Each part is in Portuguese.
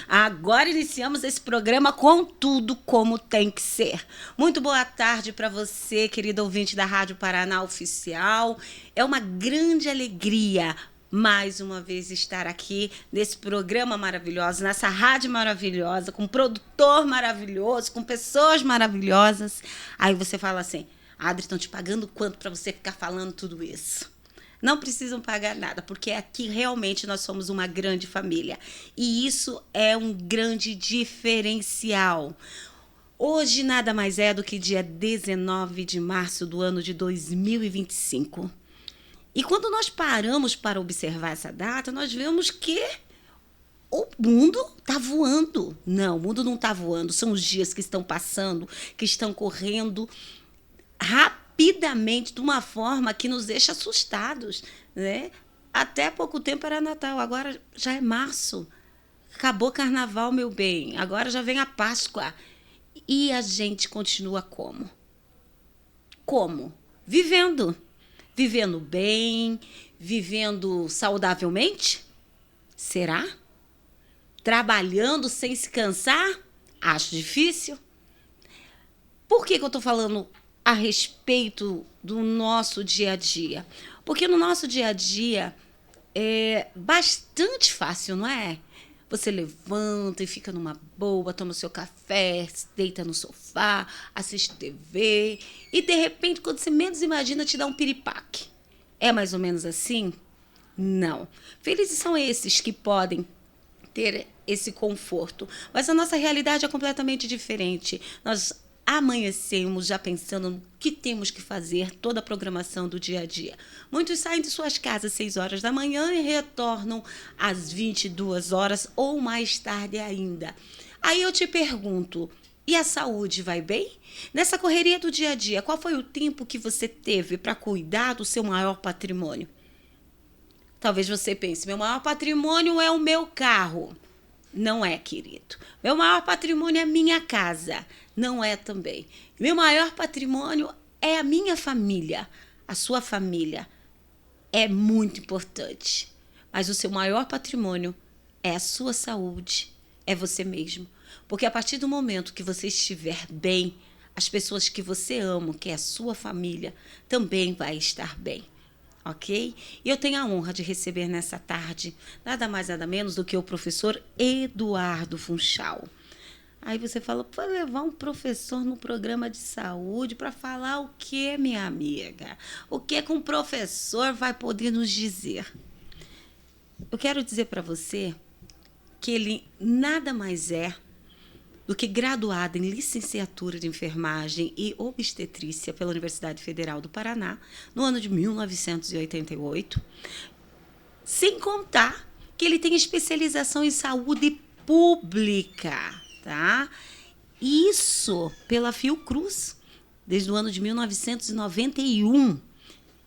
Agora iniciamos esse programa com tudo como tem que ser. Muito boa tarde para você, querido ouvinte da Rádio Paraná Oficial. É uma grande alegria mais uma vez estar aqui nesse programa maravilhoso, nessa rádio maravilhosa, com um produtor maravilhoso, com pessoas maravilhosas. Aí você fala assim: Adri, estão te pagando quanto para você ficar falando tudo isso? Não precisam pagar nada, porque aqui realmente nós somos uma grande família. E isso é um grande diferencial. Hoje nada mais é do que dia 19 de março do ano de 2025. E quando nós paramos para observar essa data, nós vemos que o mundo está voando. Não, o mundo não está voando. São os dias que estão passando, que estão correndo rapidamente, de uma forma que nos deixa assustados, né? Até pouco tempo era Natal, agora já é março. Acabou Carnaval, meu bem. Agora já vem a Páscoa. E a gente continua como? Como? Vivendo. Vivendo bem, vivendo saudavelmente? Será? Trabalhando sem se cansar? Acho difícil. Por que eu estou falando a respeito do nosso dia a dia? Porque no nosso dia a dia é bastante fácil, não é? Você levanta e fica numa boa, toma seu café, deita no sofá, assiste TV e de repente, quando você menos imagina, te dá um piripaque. É mais ou menos assim? Não. Felizes são esses que podem ter esse conforto. Mas a nossa realidade é completamente diferente. Nós amanhecemos já pensando no que temos que fazer, toda a programação do dia a dia. Muitos saem de suas casas às 6 horas da manhã e retornam às 22 horas ou mais tarde ainda. Aí eu te pergunto, e a saúde vai bem? Nessa correria do dia a dia, qual foi o tempo que você teve para cuidar do seu maior patrimônio? Talvez você pense, meu maior patrimônio é o meu carro. Não é, querido. Meu maior patrimônio é a minha casa. Não é também. Meu maior patrimônio é a minha família. A sua família é muito importante. Mas o seu maior patrimônio é a sua saúde, é você mesmo. Porque a partir do momento que você estiver bem, as pessoas que você ama, que é a sua família, também vai estar bem. Ok? E eu tenho a honra de receber nessa tarde nada mais nada menos do que o professor Eduardo Funchal. Aí você fala, pode levar um professor no programa de saúde para falar o que, minha amiga? O que um professor vai poder nos dizer? Eu quero dizer para você que ele nada mais é do que graduado em licenciatura de enfermagem e obstetrícia pela Universidade Federal do Paraná, no ano de 1988, sem contar que ele tem especialização em saúde pública, tá? Isso pela Fiocruz, desde o ano de 1991.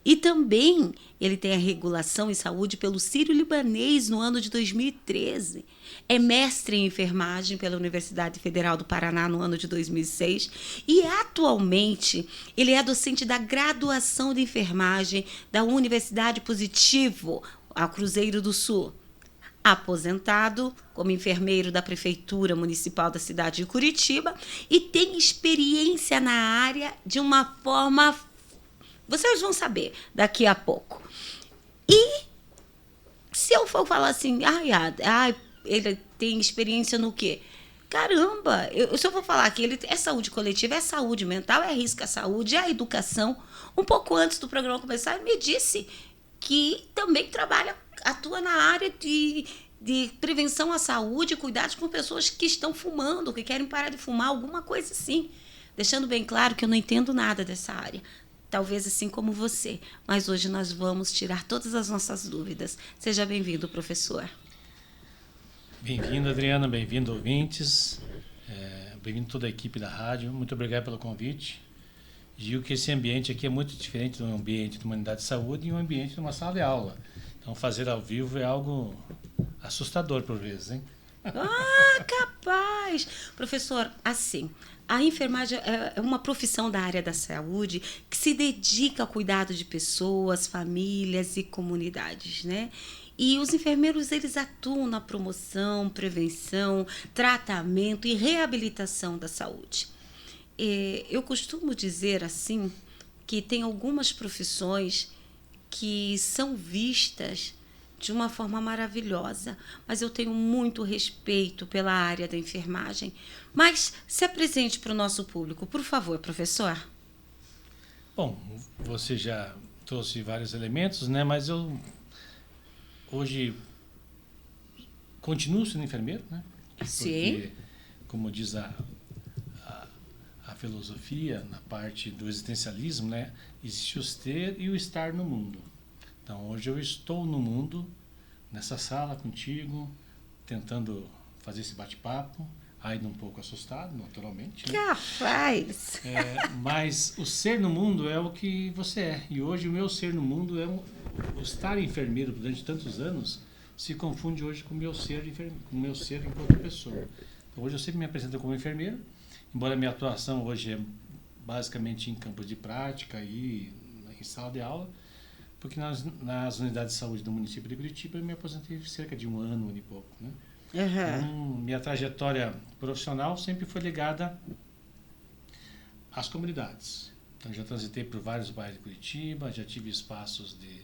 E também ele tem a regulação em saúde pelo Sírio-Libanês no ano de 2013. É mestre em enfermagem pela Universidade Federal do Paraná no ano de 2006. E atualmente ele é docente da graduação de enfermagem da Universidade Positivo, ao Cruzeiro do Sul. Aposentado como enfermeiro da Prefeitura Municipal da cidade de Curitiba e tem experiência na área de uma forma. Vocês vão saber daqui a pouco. E se eu for falar assim, ele tem experiência no quê? Caramba, se eu for falar que ele é saúde coletiva, é saúde mental, é risco à saúde, é a educação. Um pouco antes do programa começar, ele me disse que também atua na área de prevenção à saúde, cuidados com pessoas que estão fumando, que querem parar de fumar, alguma coisa assim. Deixando bem claro que eu não entendo nada dessa área. Talvez assim como você, mas hoje nós vamos tirar todas as nossas dúvidas. Seja bem-vindo, professor. Bem-vindo, Adriana, bem-vindo, ouvintes, bem-vindo toda a equipe da rádio, muito obrigado pelo convite. Digo que esse ambiente aqui é muito diferente do ambiente de uma unidade de saúde e um ambiente de uma sala de aula. Então, fazer ao vivo é algo assustador por vezes, hein? Ah, capaz! Professor, assim, a enfermagem é uma profissão da área da saúde que se dedica ao cuidado de pessoas, famílias e comunidades, né? E os enfermeiros, eles atuam na promoção, prevenção, tratamento e reabilitação da saúde. Eu costumo dizer assim que tem algumas profissões que são vistas de uma forma maravilhosa, mas eu tenho muito respeito pela área da enfermagem. Mas se apresente para o nosso público, por favor, professor. Bom, você já trouxe vários elementos, né? Mas eu hoje continuo sendo enfermeiro, né? Sim. Porque, como diz a filosofia, na parte do existencialismo, né? Existe o ser e o estar no mundo. Então, hoje eu estou no mundo, nessa sala contigo, tentando fazer esse bate-papo, ainda um pouco assustado, naturalmente. Né? Capaz! Mas o ser no mundo é o que você é. E hoje o meu ser no mundo é o estar enfermeiro durante tantos anos se confunde hoje com o meu ser, com o meu ser enquanto pessoa. Então, hoje eu sempre me apresento como enfermeiro, embora a minha atuação hoje é basicamente em campos de prática e em sala de aula, porque nas unidades de saúde do município de Curitiba eu me aposentei cerca de um ano e pouco. Né? Então, minha trajetória profissional sempre foi ligada às comunidades. Então, já transitei por vários bairros de Curitiba, já tive espaços de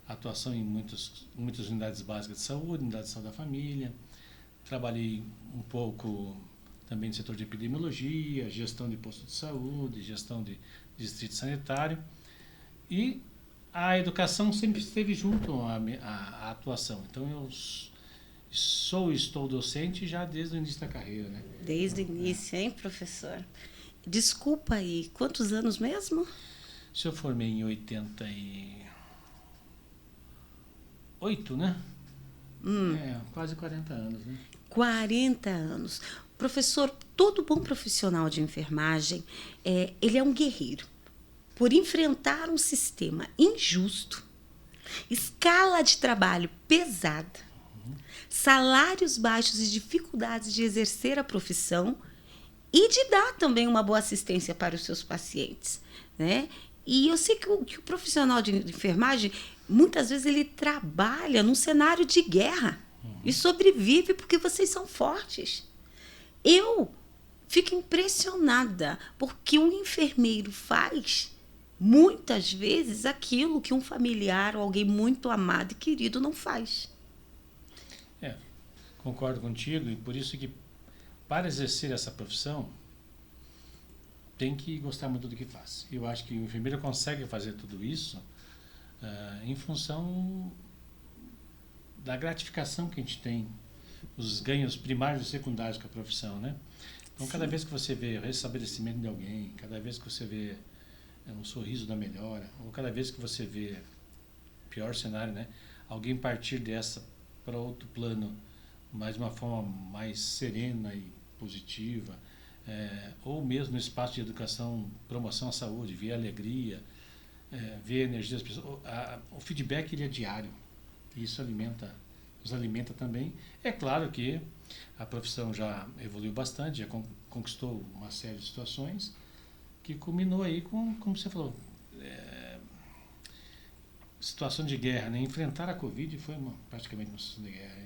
atuação em muitas unidades básicas de saúde, unidade de saúde da família. Trabalhei um pouco também no setor de epidemiologia, gestão de posto de saúde, gestão de distrito sanitário. E a educação sempre esteve junto à atuação. Então, eu estou docente já desde o início da carreira. Né? Desde o início, hein, professor? Desculpa aí, quantos anos mesmo? Se eu formei em 88, né? Quase 40 anos, né? 40 anos. Professor, todo bom profissional de enfermagem, ele é um guerreiro. Por enfrentar um sistema injusto, escala de trabalho pesada, salários baixos e dificuldades de exercer a profissão e de dar também uma boa assistência para os seus pacientes, né? E eu sei que o profissional de enfermagem, muitas vezes ele trabalha num cenário de guerra e sobrevive porque vocês são fortes. Eu fico impressionada porque um enfermeiro faz muitas vezes aquilo que um familiar ou alguém muito amado e querido não faz. Concordo contigo, e por isso que para exercer essa profissão tem que gostar muito do que faz. Eu acho que o enfermeiro consegue fazer tudo isso em função da gratificação que a gente tem, os ganhos primários e secundários com a profissão, né? Então, cada vez que você vê o restabelecimento de alguém, cada vez que você vê um sorriso da melhora, ou cada vez que você vê, pior cenário, né? Alguém partir dessa para outro plano, mas de uma forma mais serena e positiva, ou mesmo no espaço de educação, promoção à saúde, ver alegria, ver a energia das pessoas. O feedback ele é diário, e isso nos alimenta também. É claro que a profissão já evoluiu bastante, já conquistou uma série de situações, que culminou aí com, como você falou, situação de guerra, né? Enfrentar a Covid foi praticamente uma situação de guerra.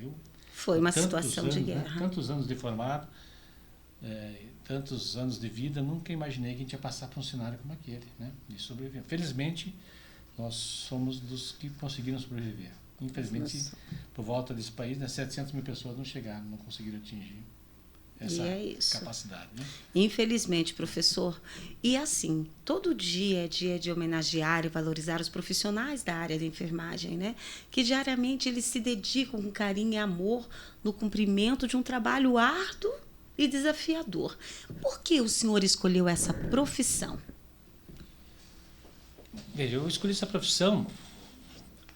Foi uma situação de guerra. Né? Tantos anos de formado, tantos anos de vida, nunca imaginei que a gente ia passar por um cenário como aquele, né? De sobreviver. Felizmente, nós somos dos que conseguiram sobreviver. Infelizmente, por volta desse país, 700 mil pessoas não chegaram, não conseguiram atingir essa capacidade. Né? Infelizmente, professor. E assim, todo dia é dia de homenagear e valorizar os profissionais da área da enfermagem, né? Que diariamente eles se dedicam com carinho e amor no cumprimento de um trabalho árduo e desafiador. Por que o senhor escolheu essa profissão? Veja, eu escolhi essa profissão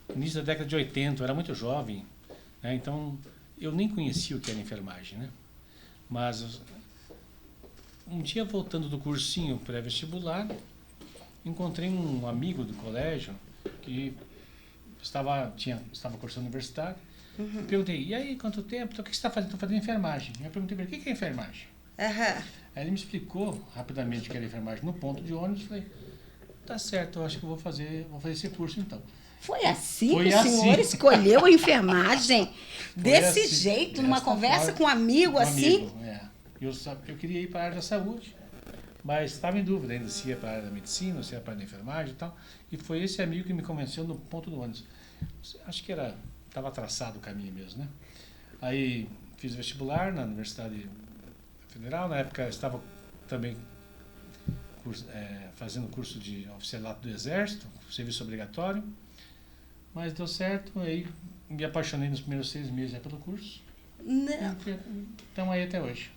no início da década de 80, eu era muito jovem, né? Então eu nem conhecia o que era enfermagem, né? Mas um dia, voltando do cursinho pré-vestibular, encontrei um amigo do colégio que estava cursando universitário. Perguntei, e aí, quanto tempo? Então, o que você está fazendo? Estou fazendo enfermagem. Eu perguntei para ele, o que é enfermagem? Aí ele me explicou rapidamente o que era enfermagem no ponto de ônibus. Falei, tá certo, eu acho que eu vou fazer esse curso então. Foi assim Foi que o senhor assim. escolheu a enfermagem? Desse assim, jeito, numa dessa conversa forma, com um amigo um assim? amigo, eu queria ir para a área da saúde, mas estava em dúvida ainda se ia para a área da medicina, se ia para a área da enfermagem e tal. E foi esse amigo que me convenceu no ponto do ônibus. Acho que estava traçado o caminho mesmo, né? Aí fiz vestibular na Universidade Federal, na época estava também fazendo curso de oficialato do Exército, serviço obrigatório, mas deu certo, aí me apaixonei nos primeiros 6 meses pelo curso. Não. Estamos aí até hoje.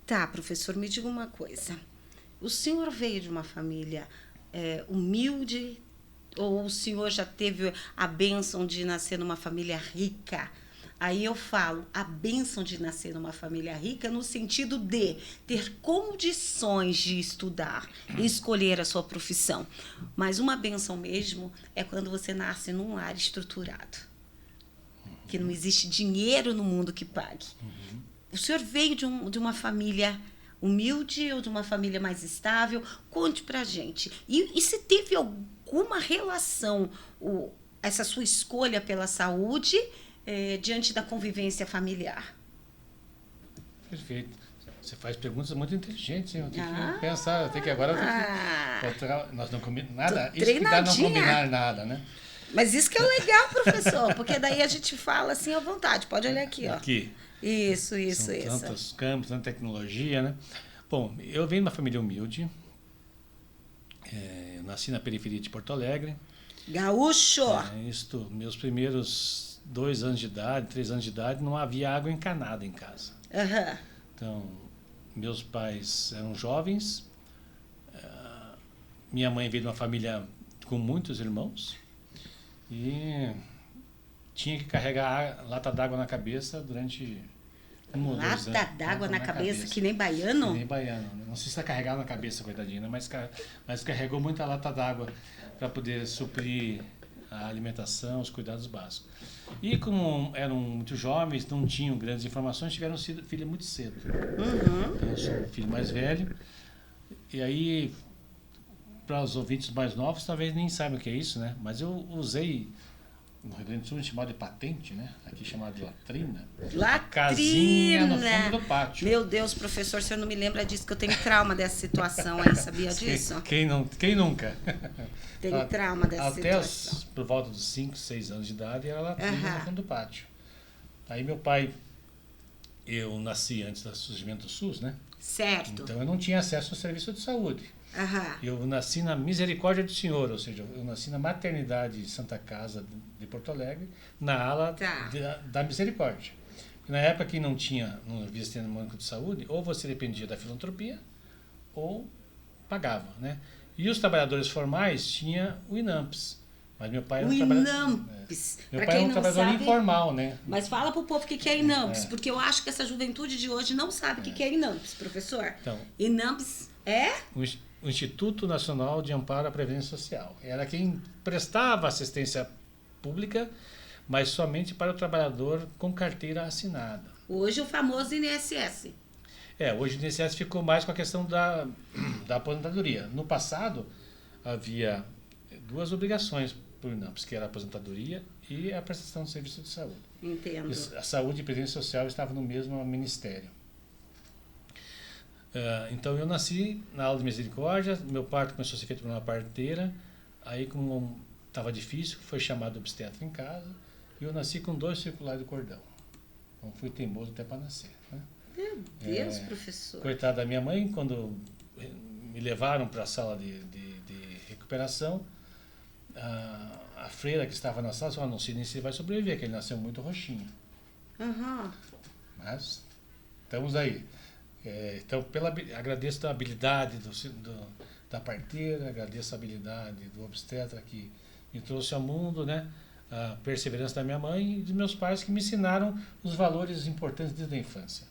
Tá, professor, me diga uma coisa. O senhor veio de uma família humilde ou o senhor já teve a bênção de nascer numa família rica? Aí eu falo, a bênção de nascer numa família rica no sentido de ter condições de estudar e escolher a sua profissão. Mas uma bênção mesmo é quando você nasce num lar estruturado, que não existe dinheiro no mundo que pague. O senhor veio de uma família humilde ou de uma família mais estável? Conte pra gente. E se teve alguma relação, essa sua escolha pela saúde, diante da convivência familiar? Perfeito. Você faz perguntas muito inteligentes, hein? Eu tenho que pensar, agora eu tenho que. Nós não combinamos nada. Isso que dá não combinar nada, né? Mas isso que é o legal, professor, porque daí a gente fala assim à vontade. Pode olhar aqui, ó. Aqui. Isso. São tantos campos, tanta tecnologia, né? Bom, eu venho de uma família humilde. Eu nasci na periferia de Porto Alegre. Gaúcho! Meus primeiros 2 anos de idade, 3 anos de idade, não havia água encanada em casa. Uhum. Então, meus pais eram jovens. Minha mãe veio de uma família com muitos irmãos. E tinha que carregar lata d'água na cabeça durante 1 ou 2 anos. Lata d'água na cabeça, que nem baiano? Que nem baiano. Não sei se está carregado na cabeça, coitadinha, né? Mas carregou muita lata d'água para poder suprir a alimentação, os cuidados básicos. E como eram muito jovens, não tinham grandes informações, tiveram filho muito cedo. Uhum. Eu sou o filho mais velho. E aí, para os ouvintes mais novos, talvez nem saibam o que é isso, né? Mas eu usei, no Rio Grande do Sul, chamado de patente, né? Aqui chamado de latrina. Latrina! Casinha no fundo do pátio. Meu Deus, professor, o senhor não me lembra disso, que eu tenho trauma dessa situação aí, sabia disso? Quem nunca? Tenho trauma dessa situação. Por volta dos 5, 6 anos de idade, era latrina no fundo do pátio. Aí meu pai, eu nasci antes do surgimento do SUS, né? Certo. Então eu não tinha acesso ao serviço de saúde. Eu nasci na Misericórdia do Senhor, ou seja, eu nasci na maternidade Santa Casa de Porto Alegre, na ala da Misericórdia. E na época que não havia sistema único de saúde, ou você dependia da filantropia, ou pagava, né? E os trabalhadores formais tinha o INAMPS. Mas meu pai era meu pai era um trabalhador informal, né? Mas fala pro povo o que é INAMPS, porque eu acho que essa juventude de hoje não sabe o que é INAMPS, professor. Então, INAMPS é? O Instituto Nacional de Amparo à Previdência Social. Era quem prestava assistência pública, mas somente para o trabalhador com carteira assinada. Hoje o famoso INSS. Hoje o INSS ficou mais com a questão da aposentadoria. No passado, havia 2 obrigações por INAMPS, que era a aposentadoria e a prestação de serviço de saúde. Entendo. A saúde e a previdência social estavam no mesmo ministério. Então eu nasci na aula de misericórdia, meu parto começou a ser feito por uma parteira, aí como estava difícil, foi chamado obstetra em casa, e eu nasci com 2 circulares de cordão. Então fui teimoso até para nascer. Né? Meu Deus, professor. Coitada da minha mãe, quando me levaram para a sala de recuperação, a freira que estava na sala falou, não sei nem se ele vai sobreviver, que ele nasceu muito roxinho. Uhum. Mas estamos aí. Então, agradeço a habilidade da parteira, agradeço a habilidade do obstetra que me trouxe ao mundo, né? A perseverança da minha mãe e dos meus pais que me ensinaram os valores importantes desde a infância.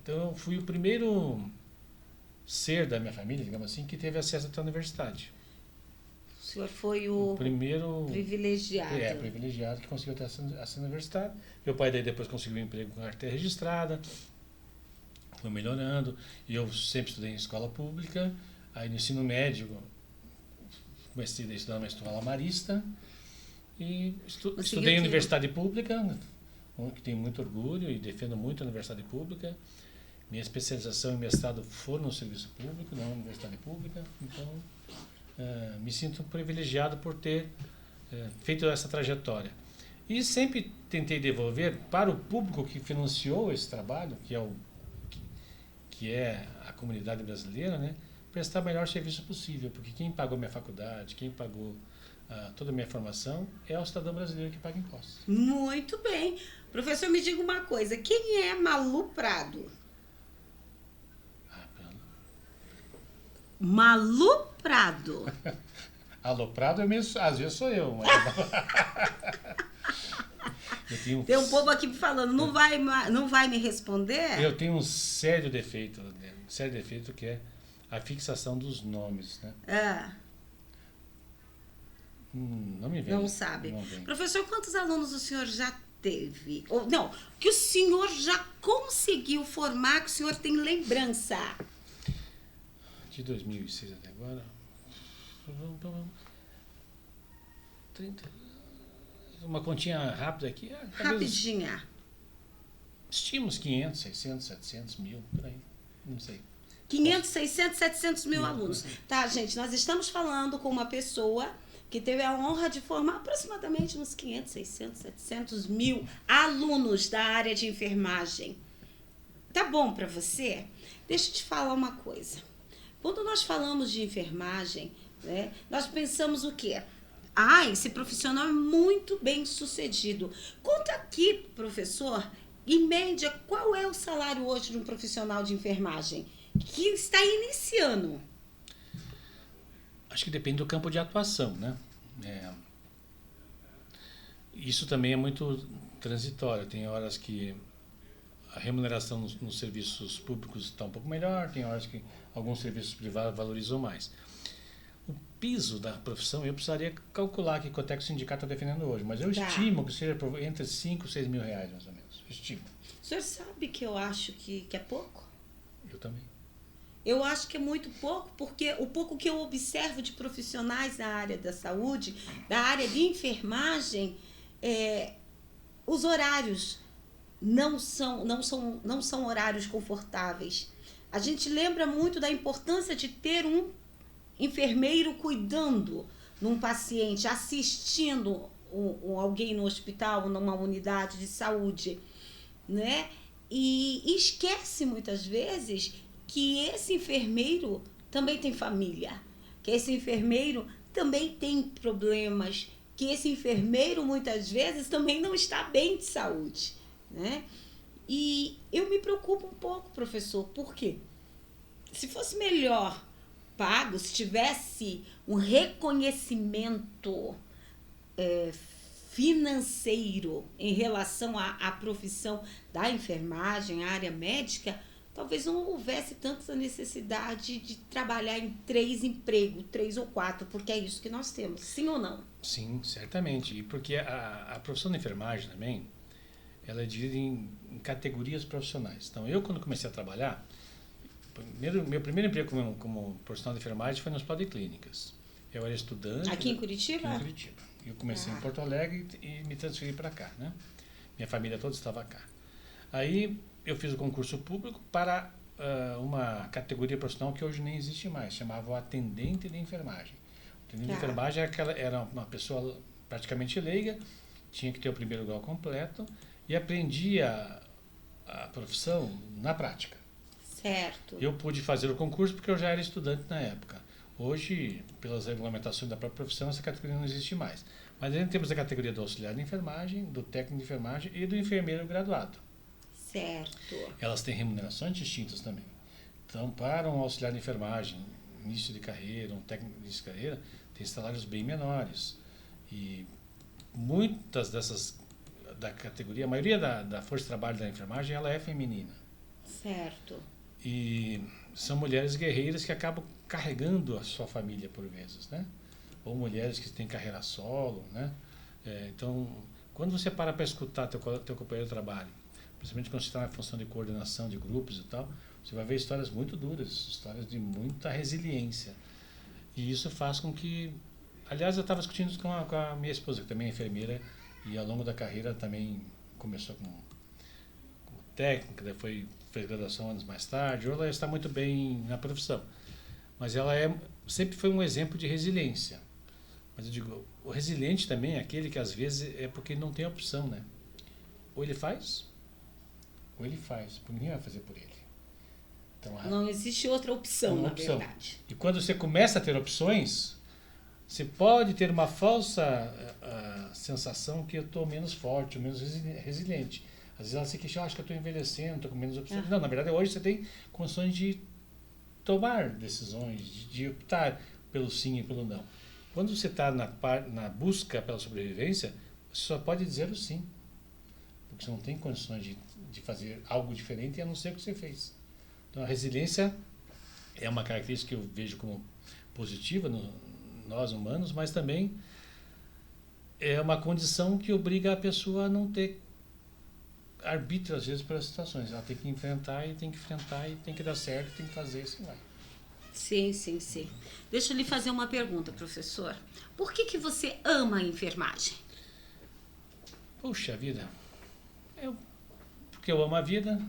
Então, eu fui o primeiro ser da minha família, digamos assim, que teve acesso até a universidade. O senhor foi o primeiro privilegiado. Privilegiado que conseguiu ter acesso à universidade. Meu pai daí depois conseguiu um emprego com carteira registrada. Foi melhorando, e eu sempre estudei em escola pública, aí no ensino médio comecei a estudar numa escola marista e Conseguiu estudei em que- universidade pública, que tenho muito orgulho e defendo muito a universidade pública. Minha especialização e mestrado foram no serviço público, na universidade pública. Então, me sinto privilegiado por ter feito essa trajetória. E sempre tentei devolver para o público que financiou esse trabalho, que é a comunidade brasileira, né, prestar o melhor serviço possível, porque quem pagou minha faculdade, quem pagou toda a minha formação é o cidadão brasileiro que paga impostos. Muito bem. Professor, me diga uma coisa. Quem é Malu Prado? Malu Prado. Aloprado, às vezes sou eu. Mas eu tenho Tem um povo aqui falando, não vai me responder? Eu tenho um sério defeito que é a fixação dos nomes, né? Não me vem. Não sabe. Não vem. Professor, quantos alunos o senhor já teve? Ou, não, que o senhor já conseguiu formar, que o senhor tem lembrança? De 2006 até agora, 30, uma continha rápida aqui. Rapidinha. Estimos 500, 600, 700 mil, por aí, não sei. 500, 600, 700 mil alunos. Tá, gente, nós estamos falando com uma pessoa que teve a honra de formar aproximadamente uns 500, 600, 700 mil alunos da área de enfermagem. Tá bom para você? Deixa eu te falar uma coisa. Quando nós falamos de enfermagem, né, nós pensamos o quê? Esse profissional é muito bem sucedido. Conta aqui, professor, em média, qual é o salário hoje de um profissional de enfermagem que está iniciando? Acho que depende do campo de atuação, né? Isso também é muito transitório. Tem horas que a remuneração nos serviços públicos está um pouco melhor, tem horas que alguns serviços privados valorizam mais. O piso da profissão, eu precisaria calcular aqui quanto é que o sindicato está defendendo hoje, mas eu estimo que seja entre 5 e 6 mil reais, mais ou menos. Estimo. O senhor sabe que eu acho que é pouco? Eu também. Eu acho que é muito pouco, porque o pouco que eu observo de profissionais na área da saúde, da área de enfermagem, os horários não são horários confortáveis. A gente lembra muito da importância de ter um enfermeiro cuidando num paciente, assistindo alguém no hospital, numa unidade de saúde, né? E esquece muitas vezes que esse enfermeiro também tem família, que esse enfermeiro também tem problemas, que esse enfermeiro muitas vezes também não está bem de saúde, né? E eu me preocupo um pouco, professor, por quê? Se fosse melhor pago, se tivesse um reconhecimento financeiro em relação à profissão da enfermagem, à área médica, talvez não houvesse tanta necessidade de trabalhar em 3 empregos, 3 ou 4, porque é isso que nós temos, sim ou não? Sim, certamente. E porque a profissão de enfermagem também, ela é dividida em categorias profissionais. Então, eu quando comecei a trabalhar, meu primeiro emprego como profissional de enfermagem foi no Hospital de Clínicas. Eu era estudante. Aqui em Curitiba? Aqui em Curitiba. Eu comecei em Porto Alegre e me transferi para cá, né? Minha família toda estava cá. Aí eu fiz o concurso público para uma categoria profissional que hoje nem existe mais, chamava o atendente de enfermagem. O atendente de enfermagem era uma pessoa praticamente leiga, tinha que ter o primeiro grau completo e aprendia a profissão na prática. Certo. Eu pude fazer o concurso porque eu já era estudante na época. Hoje, pelas regulamentações da própria profissão, essa categoria não existe mais. Mas ainda temos a categoria do auxiliar de enfermagem, do técnico de enfermagem e do enfermeiro graduado. Certo. Elas têm remunerações distintas também. Então, para um auxiliar de enfermagem, início de carreira, um técnico de início de carreira, tem salários bem menores. E muitas dessas da categoria, a maioria da força de trabalho da enfermagem, ela é feminina. Certo. E são mulheres guerreiras que acabam carregando a sua família por vezes, né? Ou mulheres que têm carreira solo, né? Então, quando você para escutar teu companheiro de trabalho, principalmente quando você está na função de coordenação de grupos e tal, você vai ver histórias muito duras, histórias de muita resiliência. E isso faz com que Aliás, eu estava discutindo isso com a minha esposa, que também é enfermeira, e ao longo da carreira também começou como técnica, depois fez graduação anos mais tarde. Hoje ela está muito bem na profissão. Mas ela sempre foi um exemplo de resiliência. Mas eu digo, o resiliente também é aquele que às vezes é porque não tem opção, né? Ou ele faz, porque ninguém vai fazer por ele. Então, não existe outra opção, na verdade. E quando você começa a ter opções, você pode ter uma falsa sensação que eu estou menos forte, menos resiliente. Às vezes ela se queixa, acho que eu estou envelhecendo, estou com menos opções. Não, na verdade, hoje você tem condições de tomar decisões, de optar pelo sim e pelo não. Quando você está na busca pela sobrevivência, você só pode dizer o sim. Porque você não tem condições de fazer algo diferente a não ser o que você fez. Então, a resiliência é uma característica que eu vejo como positiva nós humanos, mas também é uma condição que obriga a pessoa a não ter arbítrio, às vezes, pelas situações. Ela tem que enfrentar e tem que dar certo, tem que fazer, assim vai. Sim. Deixa eu lhe fazer uma pergunta, professor. Por que você ama a enfermagem? Puxa vida, porque eu amo a vida,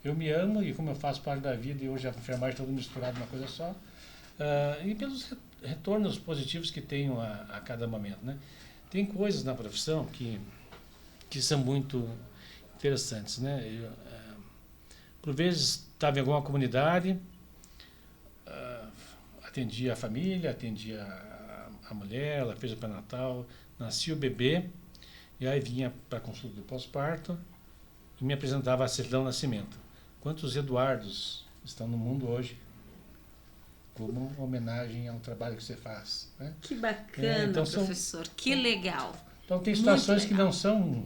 eu me amo e como eu faço parte da vida e hoje a enfermagem está tudo misturado numa coisa só, e pelos retornos positivos que tenho a cada momento, né? Tem coisas na profissão que são muito interessantes, né? Por vezes estava em alguma comunidade, atendia a família, atendia a mulher, ela fez o pré-natal, nascia o bebê, e aí vinha para a consulta do pós-parto e me apresentava a certidão de nascimento. Quantos Eduardos estão no mundo hoje como homenagem ao trabalho que você faz, né? Que bacana, então, professor, que legal. Então tem situações que não são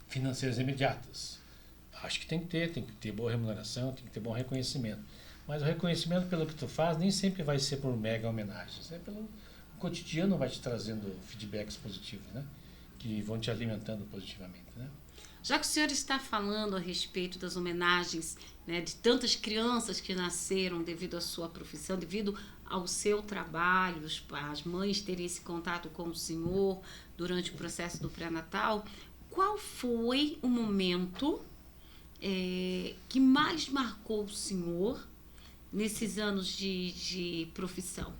financeiras imediatas. Acho que tem que ter boa remuneração, tem que ter bom reconhecimento. Mas o reconhecimento pelo que tu faz nem sempre vai ser por mega homenagens. O cotidiano vai te trazendo feedbacks positivos, né? Que vão te alimentando positivamente, né? Já que o senhor está falando a respeito das homenagens, né, de tantas crianças que nasceram devido à sua profissão, devido ao seu trabalho, as mães terem esse contato com o senhor durante o processo do pré-natal, qual foi o momento que mais marcou o senhor nesses anos de profissão?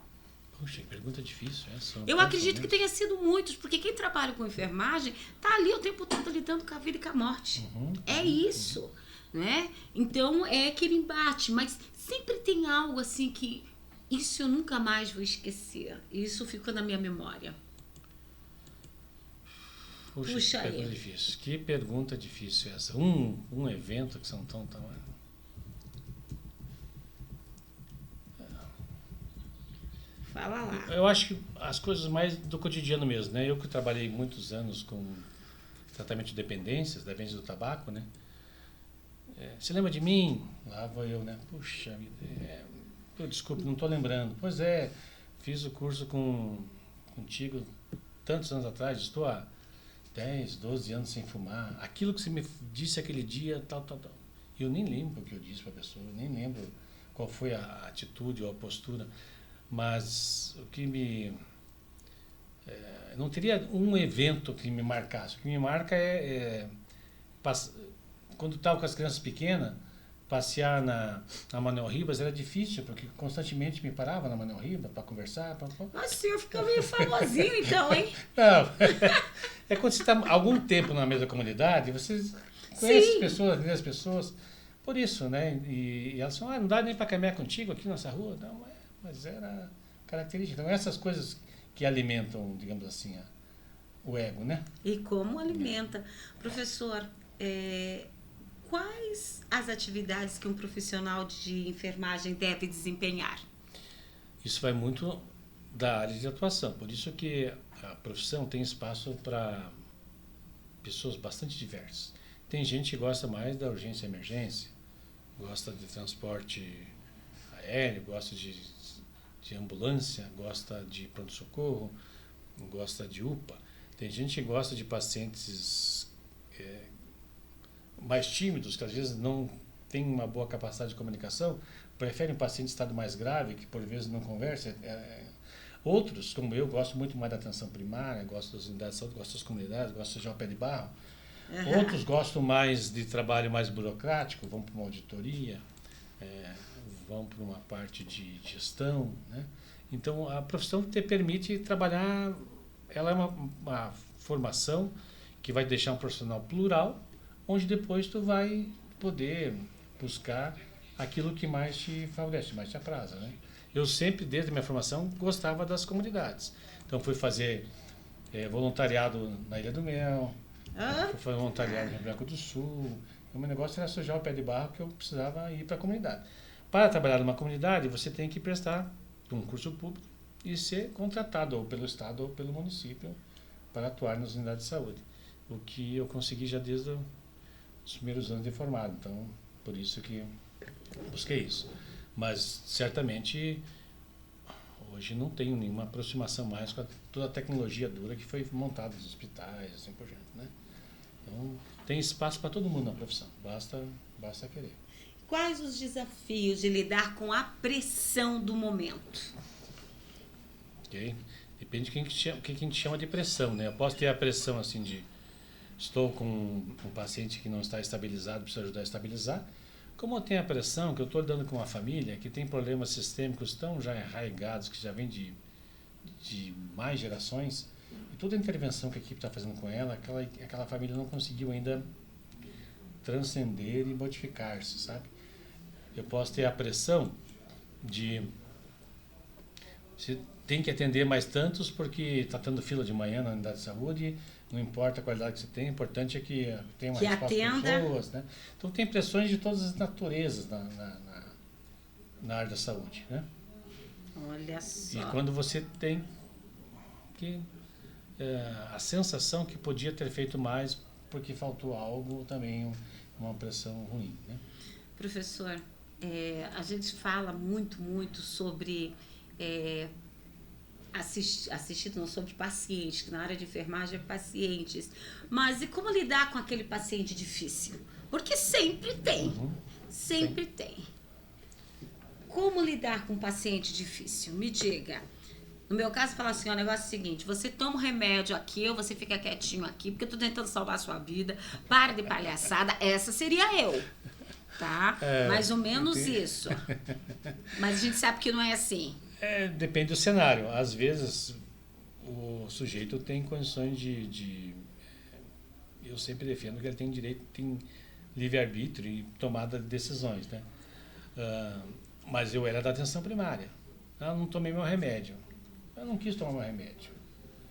Puxa, que pergunta difícil essa. Eu acredito que tenha sido muitos, porque quem trabalha com enfermagem está ali o tempo todo lidando com a vida e com a morte. Isso, né? Então é aquele embate, mas sempre tem algo assim que isso eu nunca mais vou esquecer. Isso ficou na minha memória. Puxa aí. Difícil. Que pergunta difícil essa. Um evento que são tão... Fala lá. Eu acho que as coisas mais do cotidiano mesmo, né? Eu que trabalhei muitos anos com tratamento de dependências do tabaco, né? Você lembra de mim? Lá vou eu, né? Puxa vida. Desculpe, não estou lembrando. Pois é, fiz o curso contigo tantos anos atrás, estou há 10, 12 anos sem fumar. Aquilo que você me disse aquele dia, tal. Eu nem lembro o que eu disse para a pessoa, nem lembro qual foi a atitude ou a postura. Mas o que não teria um evento que me marcasse. O que me marca quando estava com as crianças pequenas, passear na Manuel Ribas era difícil, porque constantemente me parava na Manuel Ribas para conversar. Mas o senhor ficou meio famosinho então, hein? Não, é quando você está algum tempo na mesma comunidade, você conhece as pessoas, por isso, né? E elas falam, não dá nem para caminhar contigo aqui nessa rua? Não, mas era característica. Então, essas coisas que alimentam, digamos assim, o ego, né? E como alimenta? Professor, quais as atividades que um profissional de enfermagem deve desempenhar? Isso vai muito da área de atuação. Por isso que a profissão tem espaço para pessoas bastante diversas. Tem gente que gosta mais da urgência e emergência, gosta de transporte aéreo, gosta de ambulância, gosta de pronto-socorro, gosta de UPA. Tem gente que gosta de pacientes mais tímidos, que às vezes não tem uma boa capacidade de comunicação, prefere um paciente em estado mais grave, que por vezes não conversa. Outros, como eu, gosto muito mais da atenção primária, gosto das unidades de saúde, gosto das comunidades, gosto de pé de barro. Outros gostam mais de trabalho mais burocrático, vão para uma auditoria, vão para uma parte de gestão, né? Então, a profissão te permite trabalhar, ela é uma formação que vai deixar um profissional plural, onde depois tu vai poder buscar aquilo que mais te favorece, mais te apraza, né? Eu sempre, desde a minha formação, gostava das comunidades. Então, fui fazer voluntariado na Ilha do Mel, fui fazer voluntariado no Rio Branco do Sul. O meu negócio era sujar o pé de barro, que eu precisava ir para a comunidade. Para trabalhar numa comunidade, você tem que prestar um curso público e ser contratado ou pelo Estado ou pelo município para atuar nas unidades de saúde. O que eu consegui já desde os primeiros anos de formado. Então, por isso que busquei isso. Mas, certamente, hoje não tenho nenhuma aproximação mais com toda a tecnologia dura que foi montada nos hospitais, assim por diante, né? Então, tem espaço para todo mundo na profissão, basta querer. Quais os desafios de lidar com a pressão do momento? Okay? Depende de quem que a gente chama de pressão, né? Eu posso ter a pressão assim de estou com um paciente que não está estabilizado, preciso ajudar a estabilizar. Como eu tenho a pressão que eu estou lidando com uma família que tem problemas sistêmicos tão já arraigados, que já vem de mais gerações, e toda a intervenção que a equipe está fazendo com ela, aquela família não conseguiu ainda transcender e modificar-se, sabe? Eu posso ter a pressão de você tem que atender mais tantos porque está tendo fila de manhã na unidade de saúde, não importa a qualidade que você tem, o importante é que tenha uma resposta de pessoas, né? Então tem pressões de todas as naturezas na área da saúde, né? Olha só. E quando você tem a sensação que podia ter feito mais porque faltou algo, também uma pressão ruim, né? Professor, a gente fala muito sobre assistido sobre pacientes, que na área de enfermagem é pacientes. Mas e como lidar com aquele paciente difícil? Porque sempre tem, sempre tem. Como lidar com um paciente difícil? Me diga. No meu caso, fala assim, o negócio é o seguinte, você toma um remédio aqui, ou você fica quietinho aqui, porque eu tô tentando salvar a sua vida, para de palhaçada, essa seria eu, tá? Mais ou menos isso. Mas a gente sabe que não é assim. Depende do cenário. Às vezes, o sujeito tem condições eu sempre defendo que ele tem direito, tem livre-arbítrio e tomada de decisões, né? Mas eu era da atenção primária. Eu não tomei meu remédio. Eu não quis tomar meu remédio.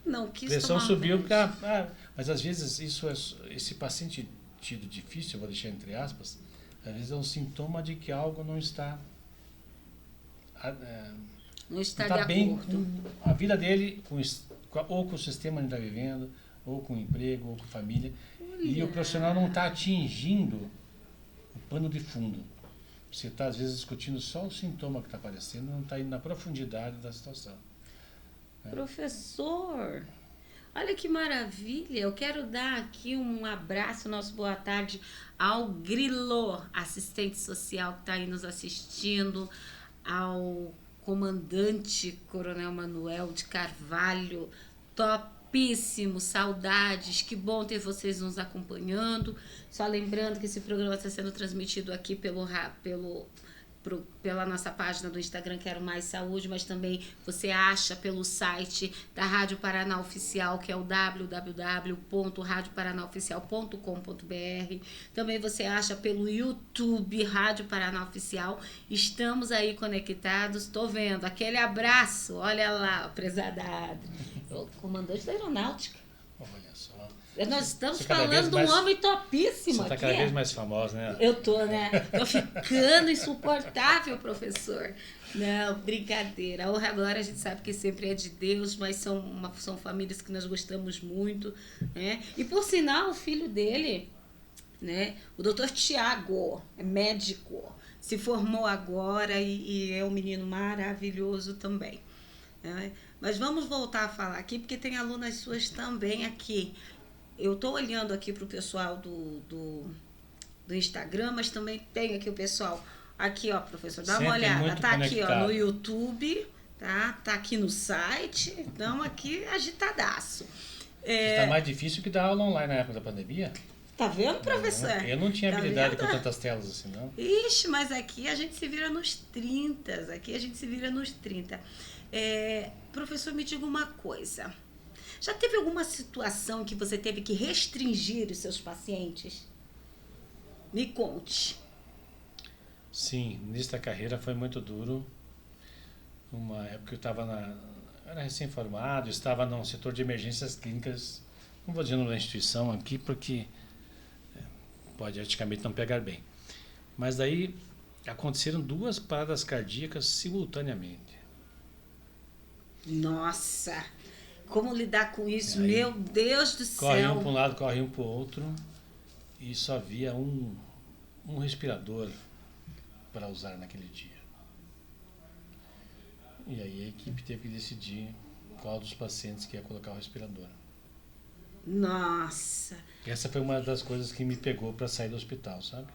Não quis pressão tomar subiu remédio. Mas às vezes esse paciente tido difícil, eu vou deixar entre aspas, às vezes é um sintoma de que algo não está não está de bem acordo com a vida dele, ou com o sistema onde ele está vivendo, ou com o emprego, ou com a família. Olha. E o profissional não está atingindo o pano de fundo. Você está, às vezes, discutindo só o sintoma que está aparecendo, não está indo na profundidade da situação. Professor, olha que maravilha. Eu quero dar aqui um abraço, nosso boa tarde ao Grilo, assistente social que está aí nos assistindo, ao comandante Coronel Manuel de Carvalho, topíssimo, saudades, que bom ter vocês nos acompanhando. Só lembrando que esse programa está sendo transmitido aqui pela nossa página do Instagram, Quero Mais Saúde, mas também você acha pelo site da Rádio Paraná Oficial, que é o www.radioparanaoficial.com.br. Também você acha pelo YouTube, Rádio Paraná Oficial. Estamos aí conectados, tô vendo. Aquele abraço, olha lá, prezada Adri, o comandante da Aeronáutica. Olha só. Nós estamos falando de um homem topíssimo você aqui. Você está cada vez mais famosa, né? Eu tô, né? Tô ficando insuportável, professor. Não, brincadeira. Agora a gente sabe que sempre é de Deus, mas são famílias que nós gostamos muito, né? E por sinal, o filho dele, né? O doutor Tiago, é médico, se formou agora e é um menino maravilhoso também, né? Mas vamos voltar a falar aqui, porque tem alunas suas também aqui. Eu estou olhando aqui para o pessoal do Instagram, mas também tem aqui o pessoal. Aqui, ó, professor, dá uma olhada. Tá aqui, ó, no YouTube. tá? Tá aqui no site, então aqui agitadaço. Está mais difícil que dar aula online na época da pandemia. Tá vendo, professor? Eu não tinha habilidade vendo? com tantas telas assim, não. Ixi, mas aqui a gente se vira nos 30. Aqui a gente se vira nos 30. Professor, me diga uma coisa. Já teve alguma situação que você teve que restringir os seus pacientes? Me conte. Sim, início da carreira foi muito duro. Uma época eu era recém-formado, estava no setor de emergências clínicas, não vou dizer na instituição aqui, porque pode eticamente não pegar bem. Mas daí aconteceram 2 paradas cardíacas simultaneamente. Nossa, como lidar com isso? Aí, meu Deus do céu. Corre um para um lado, corre um para o outro, e só havia um respirador para usar naquele dia. E aí a equipe teve que decidir qual dos pacientes que ia colocar o respirador. Nossa. Essa foi uma das coisas que me pegou para sair do hospital, sabe?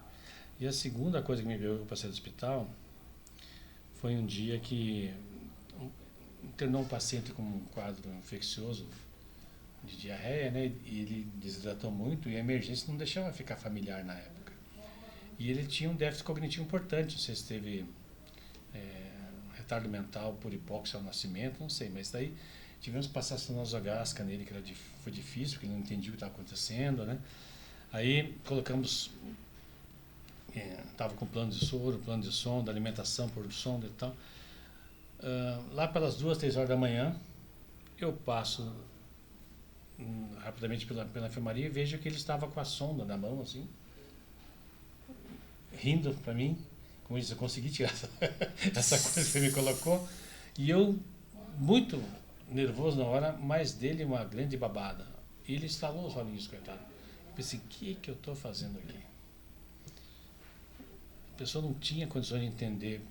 E a segunda coisa que me pegou para sair do hospital foi um dia que internou um paciente com um quadro infeccioso de diarreia, né? E ele desidratou muito e a emergência não deixava ficar familiar na época. E ele tinha um déficit cognitivo importante, não sei se teve retardo mental por hipóxia ao nascimento, não sei, mas daí tivemos que passar nasogástrica nele, que foi difícil, porque ele não entendia o que estava acontecendo, né? Aí colocamos, estava com plano de soro, plano de sonda, alimentação por sonda e tal. Lá pelas 2, 3 horas da manhã, eu passo rapidamente pela enfermaria e vejo que ele estava com a sonda na mão, assim, rindo para mim, como isso, eu consegui tirar essa coisa que você me colocou, e eu, muito nervoso na hora, mas dele uma grande babada. E ele estalou os olhinhos, coitado. Eu pensei, o que eu estou fazendo aqui? A pessoa não tinha condições de entender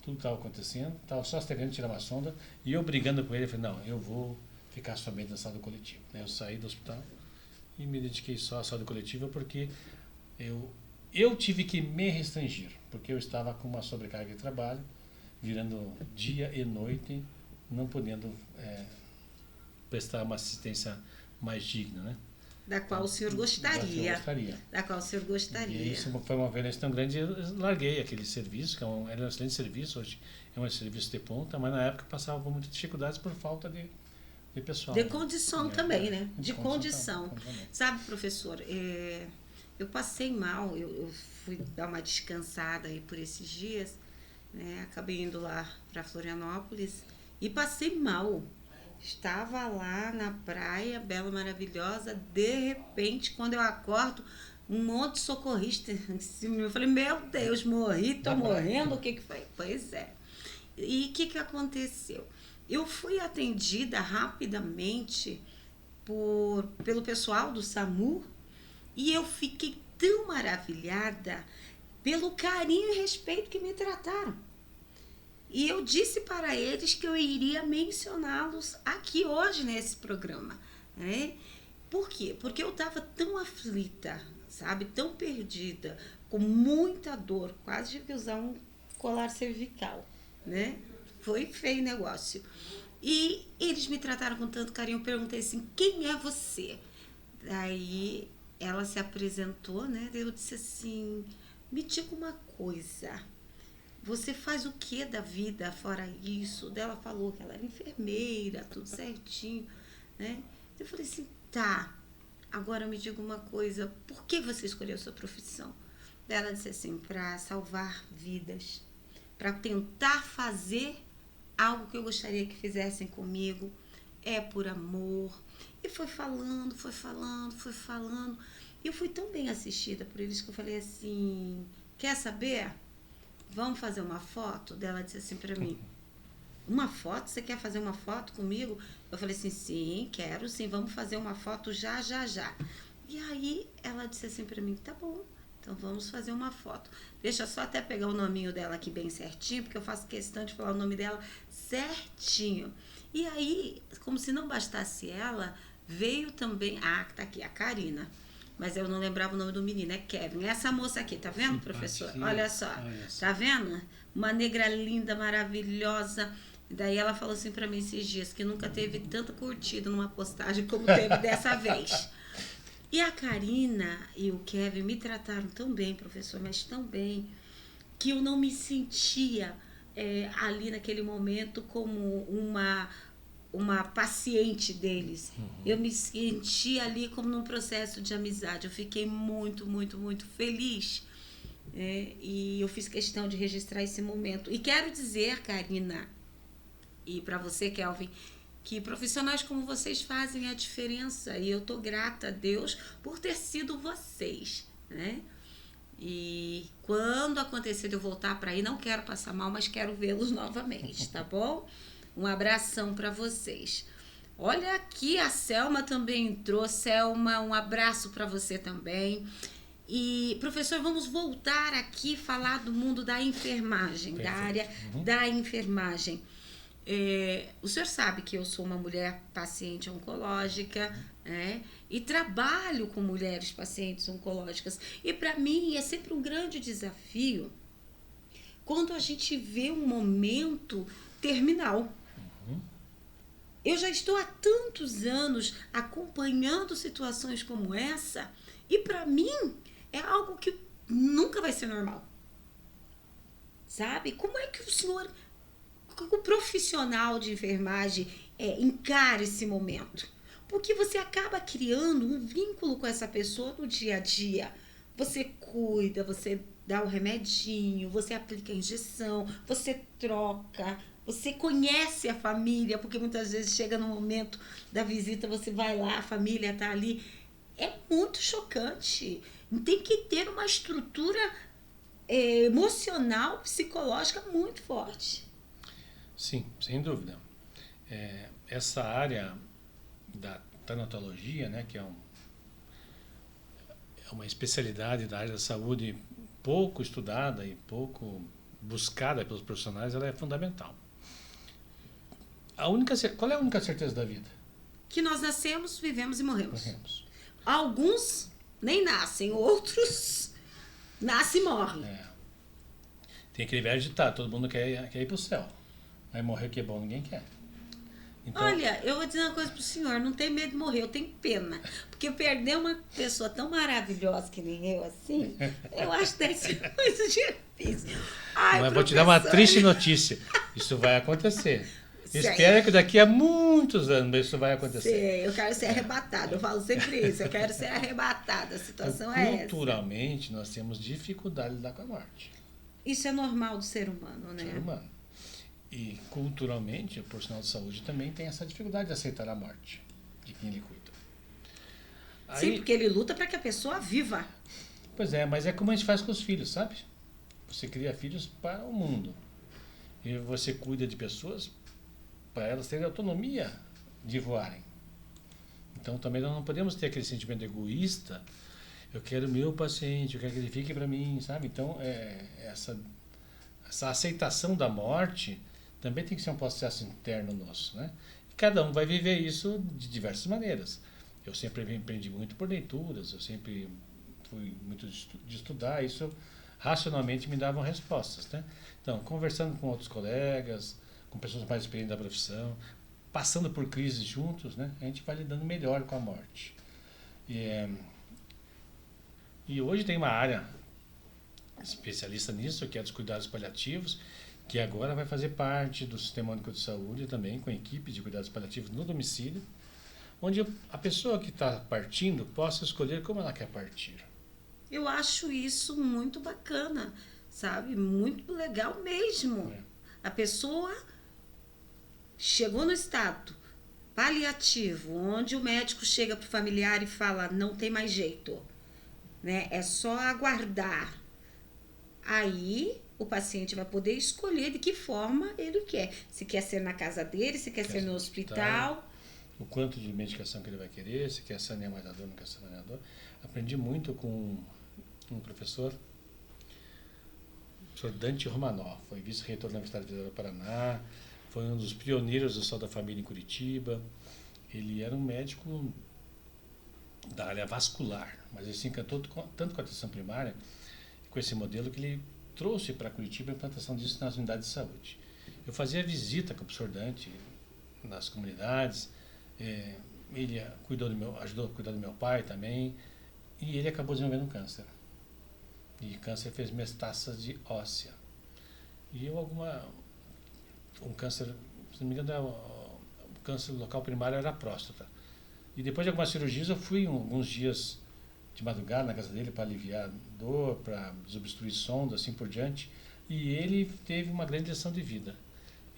tudo que estava acontecendo, estava só querendo tirar uma sonda, e eu brigando com ele, eu falei, não, eu vou ficar somente na saúde coletiva. Eu saí do hospital e me dediquei só à saúde coletiva porque eu tive que me restringir, porque eu estava com uma sobrecarga de trabalho, virando dia e noite, não podendo prestar uma assistência mais digna, né? Da qual o senhor gostaria. Da qual o senhor gostaria. E isso foi uma violência tão grande, eu larguei aquele serviço, que era um excelente serviço, hoje é um serviço de ponta, mas na época passava por muitas dificuldades por falta de pessoal. De condição também, né? De condição. Também. Sabe, professor, eu passei mal, eu fui dar uma descansada aí por esses dias, né? Acabei indo lá para Florianópolis e passei mal. Estava lá na praia, bela, maravilhosa, de repente, quando eu acordo, um monte de socorrista em cima. Eu falei, meu Deus, morri, tô morrendo, o que foi? Pois é. E o que aconteceu? Eu fui atendida rapidamente pelo pessoal do SAMU e eu fiquei tão maravilhada pelo carinho e respeito que me trataram. E eu disse para eles que eu iria mencioná-los aqui hoje nesse programa, né? Por quê? Porque eu estava tão aflita, sabe? Tão perdida, com muita dor, quase tive que usar um colar cervical, né? Foi feio o negócio. E eles me trataram com tanto carinho, eu perguntei assim, quem é você? Daí ela se apresentou, né? Eu disse assim, me diga uma coisa, você faz o que da vida fora isso? Daí ela falou que ela era enfermeira, tudo certinho, né? Eu falei assim, tá, agora me diga uma coisa, por que você escolheu sua profissão? Daí ela disse assim, para salvar vidas, para tentar fazer algo que eu gostaria que fizessem comigo, é por amor. E foi falando. E eu fui tão bem assistida por eles que eu falei assim, quer saber? Vamos fazer uma foto? Daí ela disse assim para mim, uma foto? Você quer fazer uma foto comigo? Eu falei assim, sim, quero sim, vamos fazer uma foto já. E aí ela disse assim para mim, tá bom, então vamos fazer uma foto. Deixa eu só até pegar o nominho dela aqui bem certinho, porque eu faço questão de falar o nome dela certinho. E aí, como se não bastasse ela, veio também, tá aqui, a Karina. Mas eu não lembrava o nome do menino, é Kevin. Essa moça aqui, tá vendo, professor? Olha só, tá vendo? Uma negra linda, maravilhosa. Daí ela falou assim para mim esses dias que nunca teve tanta curtida numa postagem como teve dessa vez. E a Karina e o Kevin me trataram tão bem, professor, mas tão bem, que eu não me sentia ali naquele momento como uma paciente deles. Eu me senti ali como num processo de amizade. Eu fiquei muito, muito, muito feliz. E eu fiz questão de registrar esse momento. E quero dizer, Karina, e para você, Kelvin, que profissionais como vocês fazem a diferença. E eu tô grata a Deus por ter sido vocês, né? E quando acontecer de eu voltar para aí, não quero passar mal, mas quero vê-los novamente, tá bom? Um abração para vocês. Olha aqui, a Selma também entrou. Selma, um abraço para você também. E, professor, vamos voltar aqui falar do mundo da enfermagem, da área da enfermagem. O senhor sabe que eu sou uma mulher paciente oncológica, né? E trabalho com mulheres pacientes oncológicas. E para mim é sempre um grande desafio quando a gente vê um momento terminal. Eu já estou há tantos anos acompanhando situações como essa e para mim é algo que nunca vai ser normal. Sabe? Como é que o senhor, o profissional de enfermagem, encara esse momento? Porque você acaba criando um vínculo com essa pessoa no dia a dia. Você cuida, você dá o remedinho, você aplica a injeção, você troca, você conhece a família, porque muitas vezes chega no momento da visita, você vai lá, a família está ali. É muito chocante. Tem que ter uma estrutura emocional, psicológica muito forte. Sim, sem dúvida. Essa área da tanatologia, né, que é uma especialidade da área da saúde pouco estudada e pouco buscada pelos profissionais, ela é fundamental. Qual é a única certeza da vida? Que nós nascemos, vivemos e morremos. Morremos. Alguns nem nascem, outros nascem e morrem. Tem aquele velho ditado, todo mundo quer ir pro céu. Mas morrer que é bom, ninguém quer. Então, olha, eu vou dizer uma coisa pro senhor, não tem medo de morrer, eu tenho pena. Porque perder uma pessoa tão maravilhosa que nem eu, assim, eu acho que deve ser muito difícil. Ai, mas vou te dar uma triste notícia. Isso vai acontecer. Espero que daqui a muitos anos isso vai acontecer. Sei, eu quero ser arrebatada, eu falo sempre isso, eu quero ser arrebatada, a situação é essa. Culturalmente, nós temos dificuldade de lidar com a morte. Isso é normal do ser humano, né? Ser humano. E culturalmente, o profissional de saúde também tem essa dificuldade de aceitar a morte de quem lhe cuida. Sim, porque ele luta para que a pessoa viva. Pois é, mas é como a gente faz com os filhos, sabe? Você cria filhos para o mundo. E você cuida de pessoas para elas terem autonomia de voarem. Então também nós não podemos ter aquele sentimento egoísta. Eu quero o meu paciente, eu quero que ele fique para mim, sabe? Então essa aceitação da morte também tem que ser um processo interno nosso, né? E cada um vai viver isso de diversas maneiras. Eu sempre aprendi muito por leituras, eu sempre fui muito de estudar, isso racionalmente me davam respostas, né? Então, conversando com outros colegas, com pessoas mais experientes da profissão, passando por crises juntos, né? A gente vai lidando melhor com a morte. E hoje tem uma área especialista nisso, que é dos cuidados paliativos, que agora vai fazer parte do Sistema Único de Saúde também, com equipe de cuidados paliativos no domicílio, onde a pessoa que está partindo possa escolher como ela quer partir. Eu acho isso muito bacana, sabe? Muito legal mesmo. A pessoa chegou no estado paliativo, onde o médico chega para o familiar e fala, não tem mais jeito, né? É só aguardar. Aí o paciente vai poder escolher de que forma ele quer. Se quer ser na casa dele, se quer ser no hospital. O quanto de medicação que ele vai querer, se quer saneamento, não quer saneamento. Aprendi muito com um professor, o professor Dante Romanoff, foi vice-reitor da Universidade Federal do Paraná, foi um dos pioneiros do Saúde da Família em Curitiba. Ele era um médico da área vascular, mas ele se encantou tanto com a atenção primária, com esse modelo, que ele trouxe para Curitiba a implantação disso nas unidades de saúde. Eu fazia visita com o professor Dante nas comunidades, ele ajudou a cuidar do meu pai também, e ele acabou desenvolvendo um câncer. E câncer fez metástase óssea. E um câncer, se não me engano, o câncer local primário era a próstata. E depois de algumas cirurgias, eu fui alguns dias de madrugada na casa dele para aliviar dor, para desobstruir sonda, assim por diante. E ele teve uma grande lição de vida.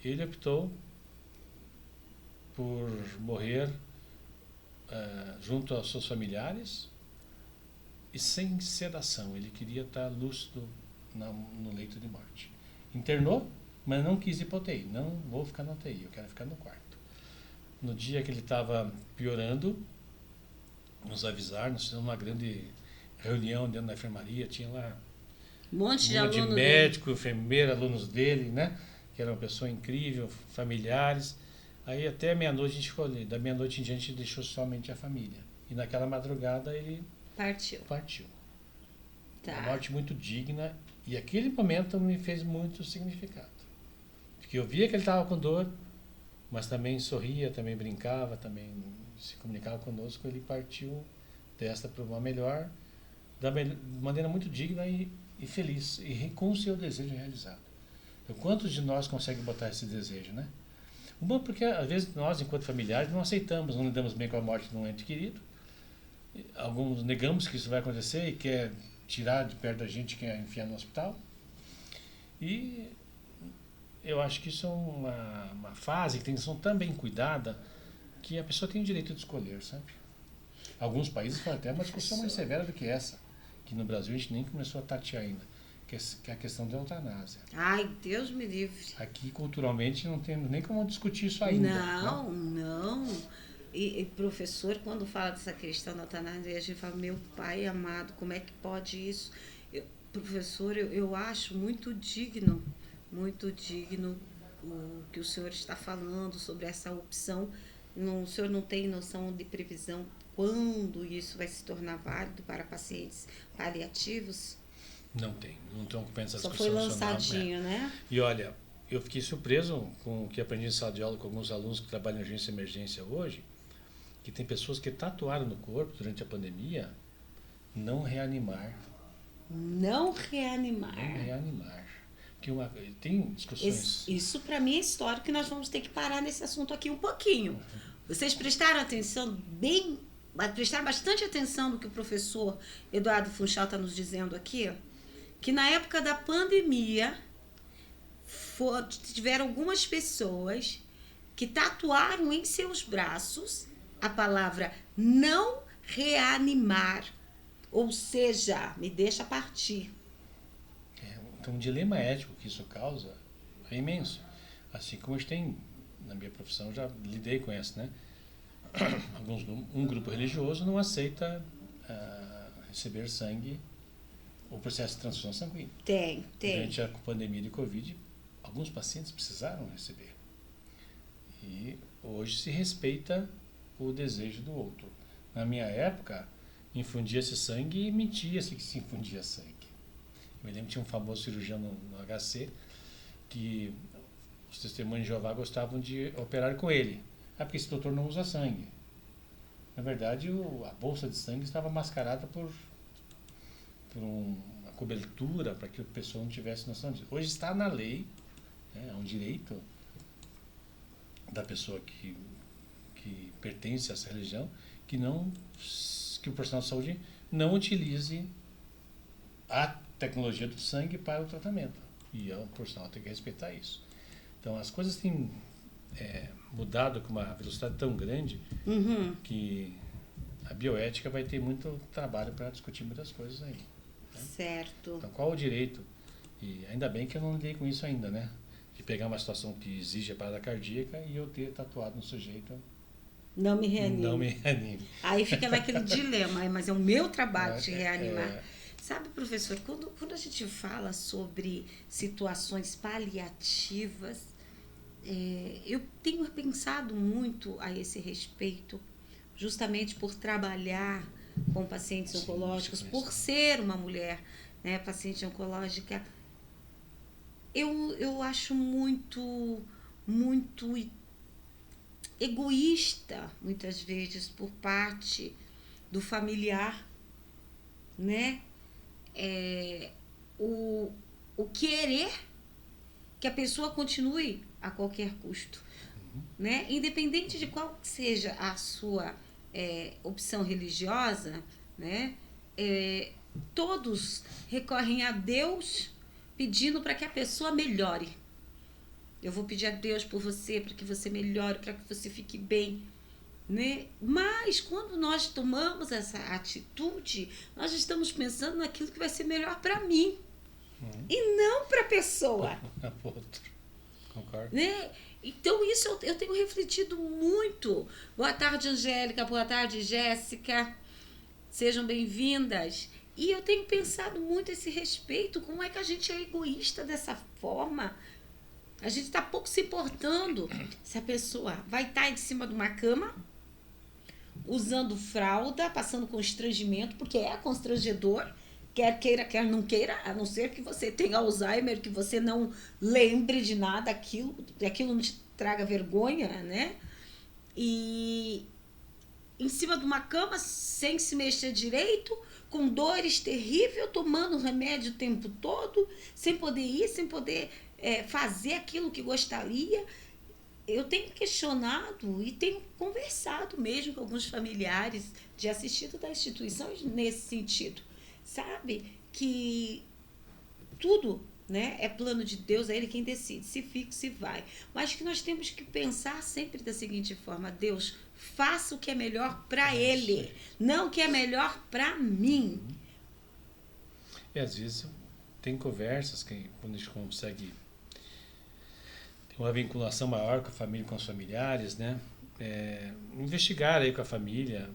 Ele optou por morrer junto aos seus familiares e sem sedação. Ele queria estar lúcido no leito de morte. Internou, mas não quis ir para a UTI. Não vou ficar na UTI, eu quero ficar no quarto. No dia que ele estava piorando, nos avisaram, nós fizemos uma grande reunião dentro da enfermaria, tinha lá Um monte de de aluno médico, enfermeira, alunos dele, né? Que era uma pessoa incrível, familiares. Aí até meia-noite a gente ficou ali. Da meia-noite em diante a gente deixou somente a família. E naquela madrugada ele partiu. Uma Tá. morte muito digna. E aquele momento me fez muito significado. Porque eu via que ele estava com dor, mas também sorria, também brincava, também se comunicava conosco. Ele partiu desta para uma melhor, de maneira muito digna e feliz. E com o seu desejo realizado. Então, quantos de nós conseguem botar esse desejo, né? Uma, porque às vezes nós, enquanto familiares, não aceitamos, não lidamos bem com a morte de um ente querido. Alguns negamos que isso vai acontecer e quer tirar de perto da gente, quer enfiar no hospital. E eu acho que isso é uma fase que tem que ser tão bem cuidada que a pessoa tem o direito de escolher, sabe? Alguns países fazem até uma discussão mais severa do que essa, que no Brasil a gente nem começou a tatear ainda, que é a questão da eutanásia. Ai, Deus me livre. Aqui, culturalmente, não temos nem como discutir isso ainda. Não, né? não. E professor, quando fala dessa questão da eutanásia, a gente fala, meu pai amado, como é que pode isso? Professor, eu acho muito digno o que o senhor está falando sobre essa opção. O senhor não tem noção de previsão quando isso vai se tornar válido para pacientes paliativos? Não estou acompanhando essa Só discussão. foi lançadinho, né? E olha, eu fiquei surpreso com o que aprendi em sala de aula com alguns alunos que trabalham em agência de emergência hoje, que tem pessoas que tatuaram no corpo durante a pandemia, não reanimar. Não reanimar. Não reanimar. Tem discussões... Isso para mim é histórico e nós vamos ter que parar nesse assunto aqui um pouquinho. Vocês prestaram bastante atenção no que o professor Eduardo Funchal está nos dizendo aqui? Que na época da pandemia tiveram algumas pessoas que tatuaram em seus braços a palavra não reanimar, ou seja, me deixa partir. Então, um dilema ético que isso causa é imenso. Assim como a gente tem, na minha profissão, já lidei com isso, né? Um grupo religioso não aceita receber sangue ou processo de transfusão sanguínea. Tem. Durante a pandemia de Covid, alguns pacientes precisaram receber. E hoje se respeita o desejo do outro. Na minha época, infundia-se sangue e mentia-se que se infundia sangue. Eu me lembro que tinha um famoso cirurgião no HC que os testemunhos de Jeová gostavam de operar com ele. Porque esse doutor não usa sangue. Na verdade, a bolsa de sangue estava mascarada por uma cobertura para que a pessoa não tivesse noção disso. Hoje está na lei, é um direito da pessoa que pertence a essa religião, que o profissional de saúde não utilize a tecnologia do sangue para o tratamento. E o profissional tem que respeitar isso. Então, as coisas têm mudado com uma velocidade tão grande que a bioética vai ter muito trabalho para discutir muitas coisas aí. Né? Certo. Então, qual o direito? E ainda bem que eu não lidei com isso ainda, né? De pegar uma situação que exige a parada cardíaca e eu ter tatuado no sujeito. Não me reanime. Aí fica naquele dilema, mas é o meu trabalho de reanimar. Sabe, professor, quando a gente fala sobre situações paliativas, eu tenho pensado muito a esse respeito, justamente por trabalhar com pacientes oncológicos, por ser uma mulher, né, paciente oncológica. eu acho muito egoísta, muitas vezes, por parte do familiar, né? O, o querer que a pessoa continue a qualquer custo, né? Independente de qual seja a sua opção religiosa, né? Todos recorrem a Deus pedindo para que a pessoa melhore. Eu vou pedir a Deus por você, para que você melhore, para que você fique bem, né? Mas quando nós tomamos essa atitude, nós estamos pensando naquilo que vai ser melhor para mim e não para a pessoa. Outro. Concordo. Né? Então isso eu tenho refletido muito. Boa tarde, Angélica. Boa tarde, Jéssica. Sejam bem-vindas. E eu tenho pensado muito a esse respeito. Como é que a gente é egoísta dessa forma? A gente está pouco se importando se a pessoa vai estar em cima de uma cama, usando fralda, passando constrangimento, porque é constrangedor, quer queira, quer não queira, a não ser que você tenha Alzheimer, que você não lembre de nada, aquilo não te traga vergonha, né? E em cima de uma cama, sem se mexer direito, com dores terríveis, tomando remédio o tempo todo, sem poder ir, sem poder fazer aquilo que gostaria. Eu tenho questionado e tenho conversado mesmo com alguns familiares de assistido da instituição nesse sentido. Sabe? Que tudo, né, é plano de Deus, é Ele quem decide, se fica, se vai. Mas que nós temos que pensar sempre da seguinte forma: Deus, faça o que é melhor para Ele, não o que é melhor para mim. E às vezes tem conversas que quando a gente consegue ter uma vinculação maior com a família, com os familiares, né? Investigar aí com a família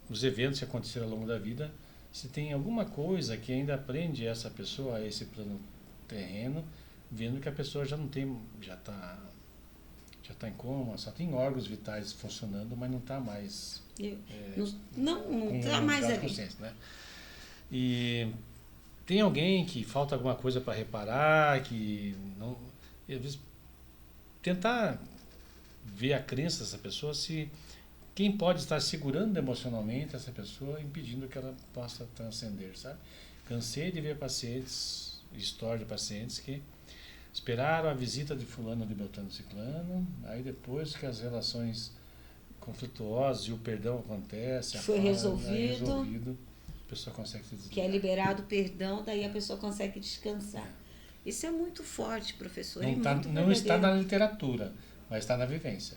os eventos que aconteceram ao longo da vida, se tem alguma coisa que ainda prende essa pessoa a esse plano terreno, vendo que a pessoa já não tem, já está em coma, só tem órgãos vitais funcionando, mas não está mais não está mais ali. Né? E tem alguém que falta alguma coisa para reparar, que não, e às vezes tentar ver a crença dessa pessoa, se quem pode estar segurando emocionalmente essa pessoa, impedindo que ela possa transcender, sabe? Cansei de ver pacientes, história de pacientes que esperaram a visita de fulano, de beltrano, de ciclano, aí depois que as relações conflituosas e o perdão acontece, foi resolvido, a pessoa consegue se desligar. Que é liberado o perdão, daí a pessoa consegue descansar. Isso é muito forte, professor. Não está na literatura, mas está na vivência.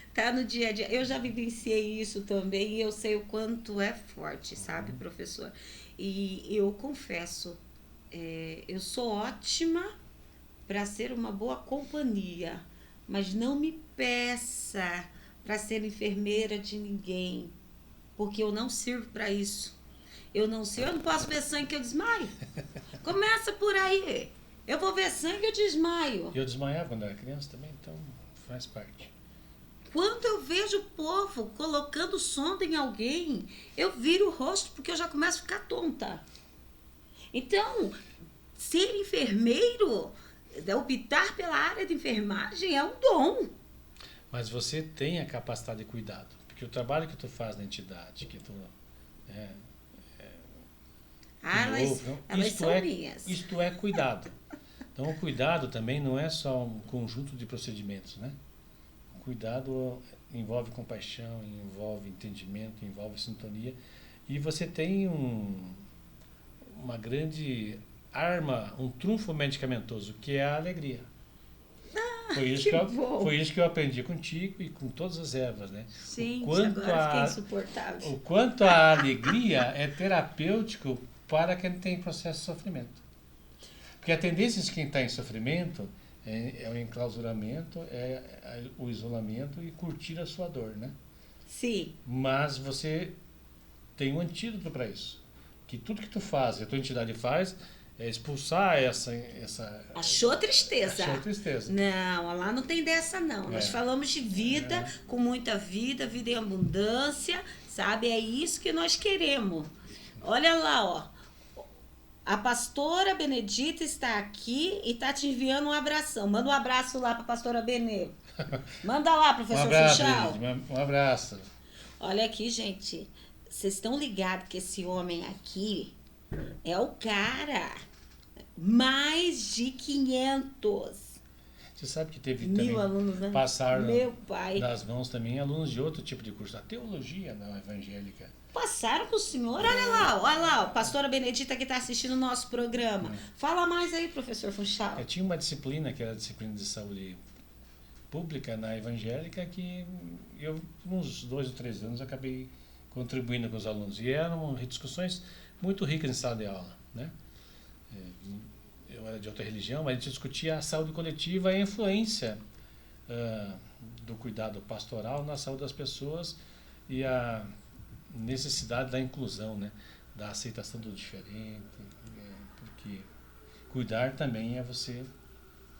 Está no dia a dia. Eu já vivenciei isso também e eu sei o quanto é forte, sabe, professor? E eu confesso, eu sou ótima para ser uma boa companhia, mas não me peça para ser enfermeira de ninguém, porque eu não sirvo para isso. Eu não posso ver sangue que eu desmaio. Começa por aí. Eu vou ver sangue e eu desmaio. Eu desmaiava quando era criança também, então faz parte. Quando eu vejo o povo colocando sonda em alguém, eu viro o rosto porque eu já começo a ficar tonta. Então, ser enfermeiro, optar pela área de enfermagem é um dom. Mas você tem a capacidade de cuidado, porque o trabalho que tu faz na entidade, que tu elas são minhas. Isto é cuidado. Então, o cuidado também não é só um conjunto de procedimentos, né? O cuidado envolve compaixão, envolve entendimento, envolve sintonia. E você tem uma grande arma, um trunfo medicamentoso, que é a alegria. Foi isso que eu aprendi contigo e com todas as ervas, né? Sim, agora fiquei insuportável. O quanto a alegria é terapêutico para quem tem processo de sofrimento. Porque a tendência de quem está em sofrimento é o enclausuramento, é o isolamento e curtir a sua dor, né? Sim. Mas você tem um antídoto para isso. Que tudo que tu faz, a tua entidade faz, é expulsar essa... Achou tristeza. Achou tristeza. Não, lá não tem dessa não. Nós falamos de vida, com muita vida em abundância, sabe? É isso que nós queremos. Olha lá, ó. A pastora Benedita está aqui e está te enviando um abração. Manda um abraço lá para a pastora Benê. Manda lá, professor Funchal. Um abraço. Olha aqui, gente. Vocês estão ligados que esse homem aqui é o cara. Mais de 500. Você sabe que teve 1000 também alunos, né? passaram Meu pai. nas mãos também alunos de outro tipo de curso, a teologia não evangélica. Passaram pro senhor? Olha lá, ó, pastora Benedita que está assistindo o nosso programa. Fala mais aí, professor Funchal. Eu tinha uma disciplina, que era a disciplina de saúde pública na evangélica, que eu, uns 2 ou 3 anos, acabei contribuindo com os alunos. E eram discussões muito ricas em sala de aula, né? Eu era de outra religião, mas a gente discutia a saúde coletiva e a influência do cuidado pastoral na saúde das pessoas e a necessidade da inclusão, né? Da aceitação do diferente, porque cuidar também é você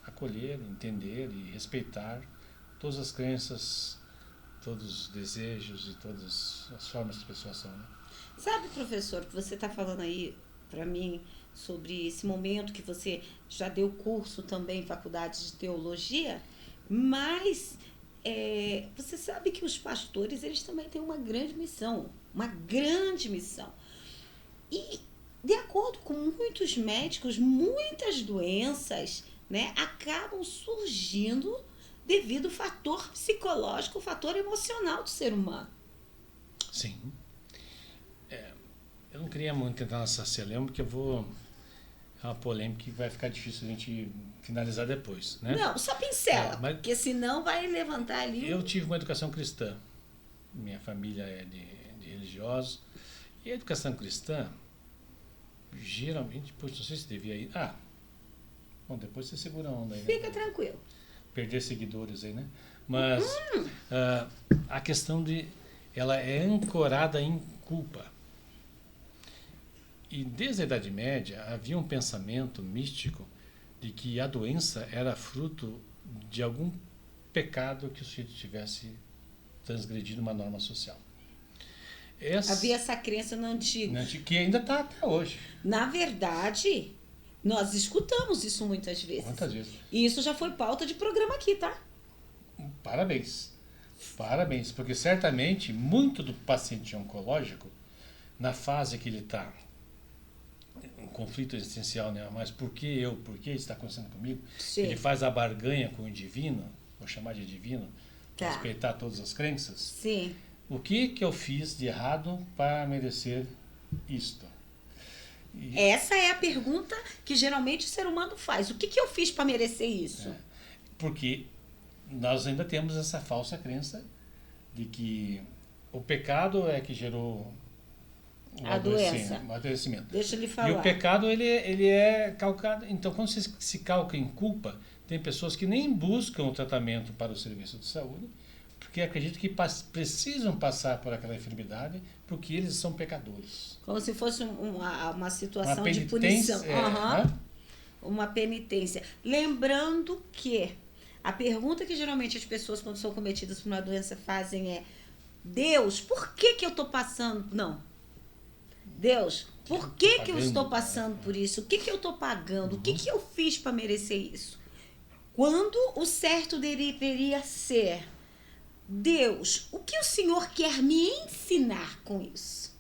acolher, entender e respeitar todas as crenças, todos os desejos e todas as formas que as pessoas são, né? Sabe, professor, que você está falando aí para mim sobre esse momento que você já deu curso também em faculdade de teologia, mas você sabe que os pastores, eles também têm uma grande missão, E, de acordo com muitos médicos, muitas doenças, né, acabam surgindo devido ao fator psicológico, o fator emocional do ser humano. Sim. Eu não queria muito entrar nessa celeuma, porque é uma polêmica que vai ficar difícil a gente finalizar depois, né? Não, só pincela, mas porque senão vai levantar ali... Eu tive uma educação cristã. Minha família é de religiosos. E a educação cristã, geralmente, não sei se devia ir... Bom, depois você segura a onda aí, né? Fica tranquilo. Perder seguidores aí, né? Mas a questão ela é ancorada em culpa. E desde a Idade Média havia um pensamento místico de que a doença era fruto de algum pecado que o sujeito tivesse transgredido uma norma social. Havia essa crença no antigo. Que ainda está até hoje. Na verdade, nós escutamos isso muitas vezes. Quantas vezes? E isso já foi pauta de programa aqui, tá? Parabéns. Parabéns, porque certamente muito do paciente oncológico, na fase que ele está, um conflito existencial, né? Mas por que eu? Por que isso está acontecendo comigo? Sim. Ele faz a barganha com o divino, vou chamar de divino, Tá. Respeitar todas as crenças. Sim. O que eu fiz de errado para merecer isto? Essa é a pergunta que geralmente o ser humano faz. O que eu fiz para merecer isso? Porque nós ainda temos essa falsa crença de que o pecado é que gerou a doença. o adoecimento. Deixa ele falar. E o pecado, ele é calcado... Então, quando se calca em culpa, tem pessoas que nem buscam o tratamento para o serviço de saúde, porque acreditam que precisam passar por aquela enfermidade, porque eles são pecadores. Como se fosse uma situação uma de punição. Né? Uma penitência. Lembrando que a pergunta que geralmente as pessoas, quando são cometidas por uma doença, fazem é: Deus, por que eu estou passando? Não. Deus, por que eu estou passando por isso? O que eu estou pagando? O que eu fiz para merecer isso? Quando o certo deveria ser: Deus, o que o Senhor quer me ensinar com isso?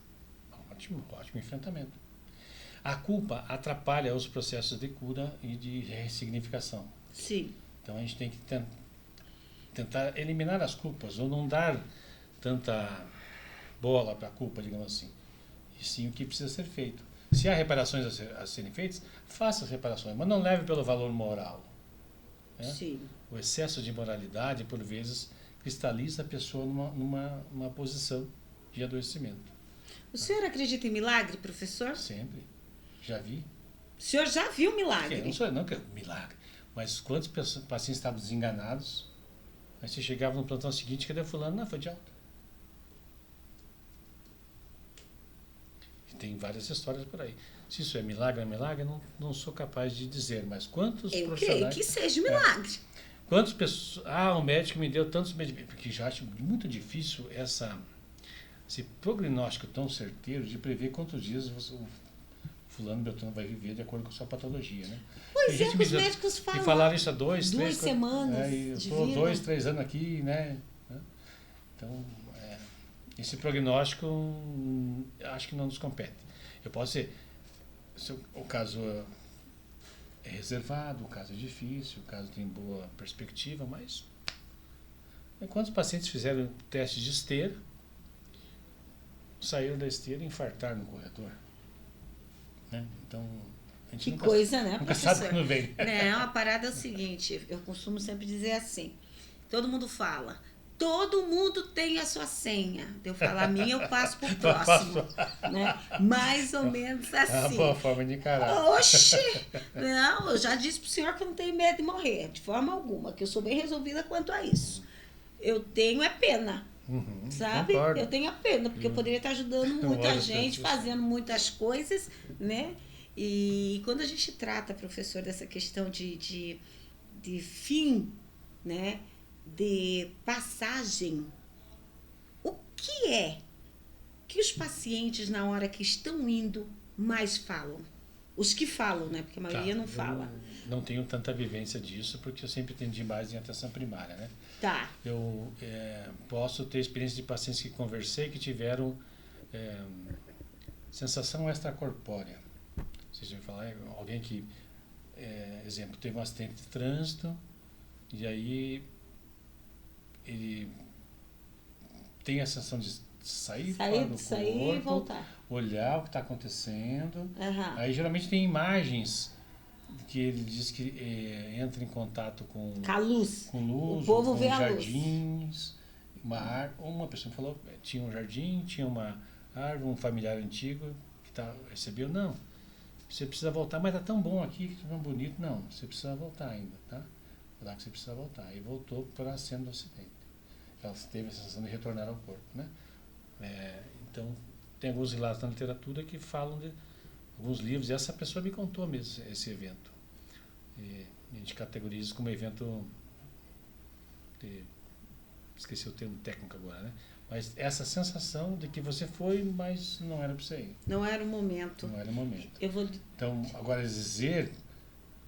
Ótimo enfrentamento. A culpa atrapalha os processos de cura e de ressignificação. Sim. Então a gente tem que tentar eliminar as culpas, ou não dar tanta bola para a culpa, digamos assim. E sim o que precisa ser feito. Se há reparações a serem feitas, faça as reparações, mas não leve pelo valor moral. Né? Sim. O excesso de moralidade, por vezes, cristaliza a pessoa numa posição de adoecimento. O senhor acredita em milagre, professor? Sempre. Já vi. O senhor já viu milagre? Não que é milagre, mas quantos pacientes estavam desenganados, aí você chegava no plantão seguinte, cadê fulano? Não, foi de alta. E tem várias histórias por aí. Se isso é milagre ou não é milagre, não sou capaz de dizer, mas quantos Eu profissionais... creio que seja milagre. Quantas pessoas... o médico me deu tantos medicamentos, porque já acho muito difícil esse prognóstico tão certeiro de prever quantos dias o fulano Beltrano vai viver de acordo com a sua patologia, né? Pois é, que os médicos falam. E falaram isso há 2, 3 semanas eu de estou vida. 2, 3 anos aqui, né? Então, esse prognóstico acho que não nos compete. Eu posso dizer, se o caso é reservado, o caso é difícil, o caso tem boa perspectiva, mas quantos pacientes fizeram teste de esteira, saíram da esteira e infartaram no corredor? Né? Então, a gente que coisa, né, nunca professor? sabe quando vem. Não, a parada é o seguinte, eu costumo sempre dizer assim, todo mundo fala, todo mundo tem a sua senha. Eu falo a minha, eu passo pro próximo. Né? Mais ou menos assim. É uma boa forma de encarar. Oxi! Não, eu já disse pro senhor que eu não tenho medo de morrer, de forma alguma, que eu sou bem resolvida quanto a isso. Eu tenho pena. Sabe? Concordo. Eu tenho a pena, porque eu poderia estar ajudando muita gente, fazendo muitas coisas, né? E quando a gente trata, professor, dessa questão de fim, né? De passagem, o que é que os pacientes, na hora que estão indo, mais falam? Os que falam, né? Porque a maioria não fala. Não tenho tanta vivência disso, porque eu sempre atendi mais em atenção primária, né? Tá. Eu posso ter experiência de pacientes que conversei que tiveram sensação extracorpórea. Vocês vão falar, alguém que, exemplo, teve um acidente de trânsito e aí ele tem a sensação de sair e voltar. Olhar o que está acontecendo. Uhum. Aí geralmente tem imagens que ele diz que entra em contato com a luz. Com luz, o povo com vê a jardins, uma pessoa falou, tinha um jardim, tinha uma árvore, um familiar antigo que recebeu, não, você precisa voltar, mas tá tão bom aqui, tão bonito, não, você precisa voltar ainda, tá? Lá que você precisa voltar. E voltou para a cena do acidente. Ela teve a sensação de retornar ao corpo, né? Então, tem alguns relatos na literatura que falam de alguns livros, e essa pessoa me contou mesmo esse evento. E a gente categoriza isso como evento esqueci o termo técnico agora, né? Mas essa sensação de que você foi, mas não era para você ir. Não era o momento. Não era o momento. Então, agora dizer,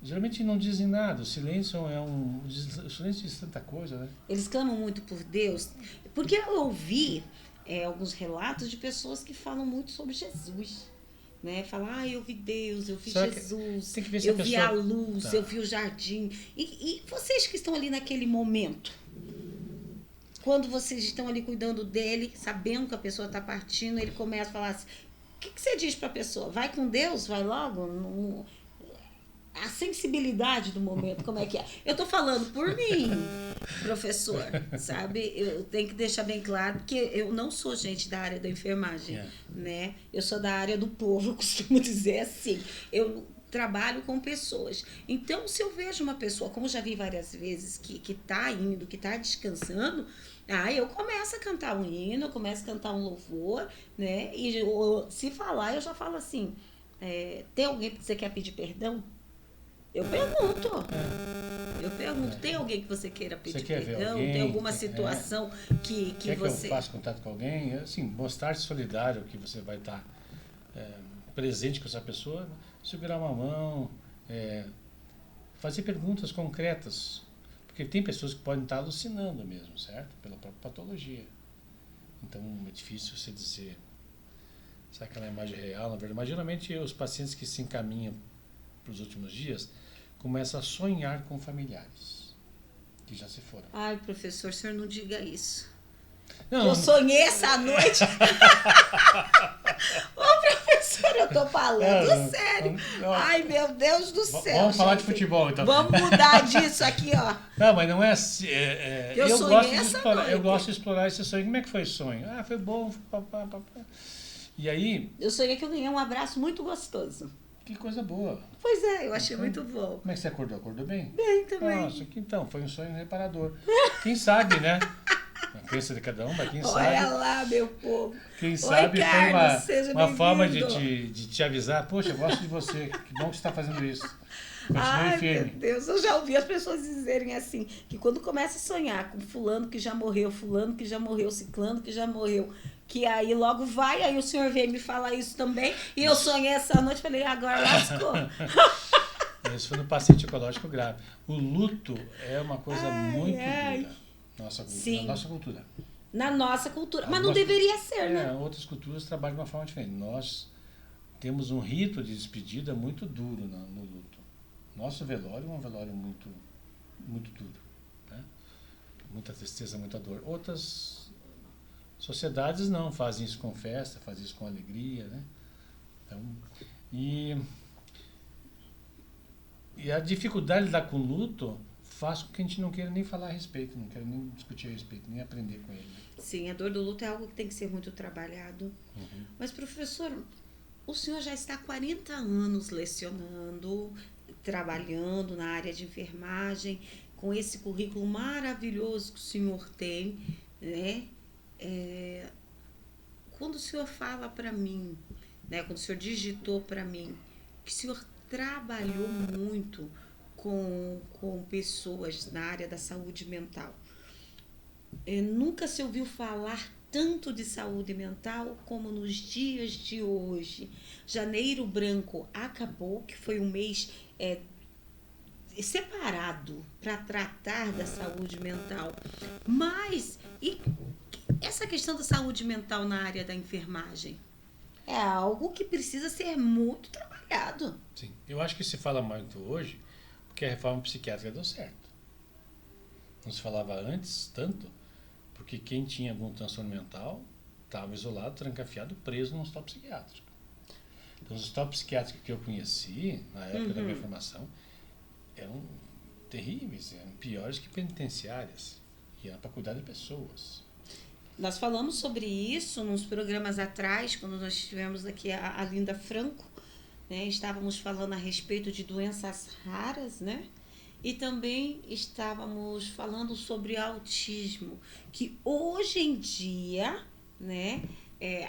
geralmente não dizem nada. O silêncio o silêncio diz tanta coisa, né? Eles clamam muito por Deus, porque eu ouvi alguns relatos de pessoas que falam muito sobre Jesus. Né? Falar, eu vi Deus, eu vi Jesus, eu vi a luz, eu vi o jardim. E vocês que estão ali naquele momento, quando vocês estão ali cuidando dele, sabendo que a pessoa está partindo, ele começa a falar assim, o que você diz para a pessoa? Vai com Deus? Vai logo? A sensibilidade do momento, como é que é? Eu estou falando por mim, professor, sabe? Eu tenho que deixar bem claro que eu não sou gente da área da enfermagem, né? Eu sou da área do povo, eu costumo dizer assim. Eu trabalho com pessoas. Então, se eu vejo uma pessoa, como já vi várias vezes, que está indo, que está descansando, eu começo a cantar um hino, eu começo a cantar um louvor, né? E se falar, eu já falo assim, tem alguém que você quer pedir perdão? Eu pergunto, tem alguém que você queira pedir perdão? Alguém, tem alguma situação que quer você... que eu faça contato com alguém? Assim, mostrar-se solidário, que você vai estar presente com essa pessoa, segurar uma mão, fazer perguntas concretas, porque tem pessoas que podem estar alucinando mesmo, certo? Pela própria patologia. Então é difícil você dizer se aquela imagem é real, na verdade. Mas geralmente os pacientes que se encaminham para os últimos dias começam a sonhar com familiares que já se foram. Ai, professor, o senhor não diga isso. Não, eu sonhei essa noite. Ô, professor, eu tô falando sério. Não. Ai, meu Deus do céu. Vamos falar de futebol, então. Vamos mudar disso aqui, ó. Não, mas não é assim. Eu gosto de explorar esse sonho. Como é que foi o sonho? Foi bom. E aí... Eu sonhei que eu ganhei um abraço muito gostoso. Que coisa boa. Pois é, eu achei muito bom. Como é que você acordou? Acordou bem? Bem também. Nossa, então, foi um sonho reparador. Quem sabe, né? A crença de cada um, mas quem sabe... Olha lá, meu povo. Quem sabe Carlos, foi uma forma de te avisar. Poxa, eu gosto de você. Que bom que você está fazendo isso. Continue Ai, firme. meu Deus, eu já ouvi as pessoas dizerem assim, que quando começa a sonhar com fulano que já morreu, fulano que já morreu, ciclano que já morreu, que aí logo vai, aí o senhor veio me falar isso também, e eu sonhei essa noite, falei, agora lascou. Isso foi no paciente oncológico grave. O luto é uma coisa muito dura na Sim. nossa cultura. Na nossa cultura, mas não Algumas- deveria ser, né? Outras culturas trabalham de uma forma diferente. Nós temos um rito de despedida muito duro no luto. Nosso velório é um velório muito, muito duro. Né? Muita tristeza, muita dor. Outras sociedades não fazem isso com festa, fazem isso com alegria. Né? Então, e a dificuldade de lidar com o luto faz com que a gente não queira nem falar a respeito, não queira nem discutir a respeito, nem aprender com ele. Sim, a dor do luto é algo que tem que ser muito trabalhado. Mas, professor, o senhor já está há 40 anos lecionando, trabalhando na área de enfermagem, com esse currículo maravilhoso que o senhor tem, né? Quando o senhor fala para mim, né, quando o senhor digitou para mim, que o senhor trabalhou muito com pessoas na área da saúde mental, nunca se ouviu falar tanto de saúde mental como nos dias de hoje. Janeiro Branco acabou, que foi um mês separado para tratar da saúde mental. Mas e essa questão da saúde mental na área da enfermagem é algo que precisa ser muito trabalhado. Sim, eu acho que se fala muito hoje porque a reforma psiquiátrica deu certo. Não se falava antes tanto, porque quem tinha algum transtorno mental estava isolado, trancafiado, preso num hospital psiquiátrico. Então, os hospitais psiquiátricos que eu conheci na época da minha formação eram terríveis, eram piores que penitenciárias, e era para cuidar de pessoas. Nós falamos sobre isso nos programas atrás, quando nós tivemos aqui a Linda Franco, né? Estávamos falando a respeito de doenças raras, né? E também estávamos falando sobre autismo, que hoje em dia, né,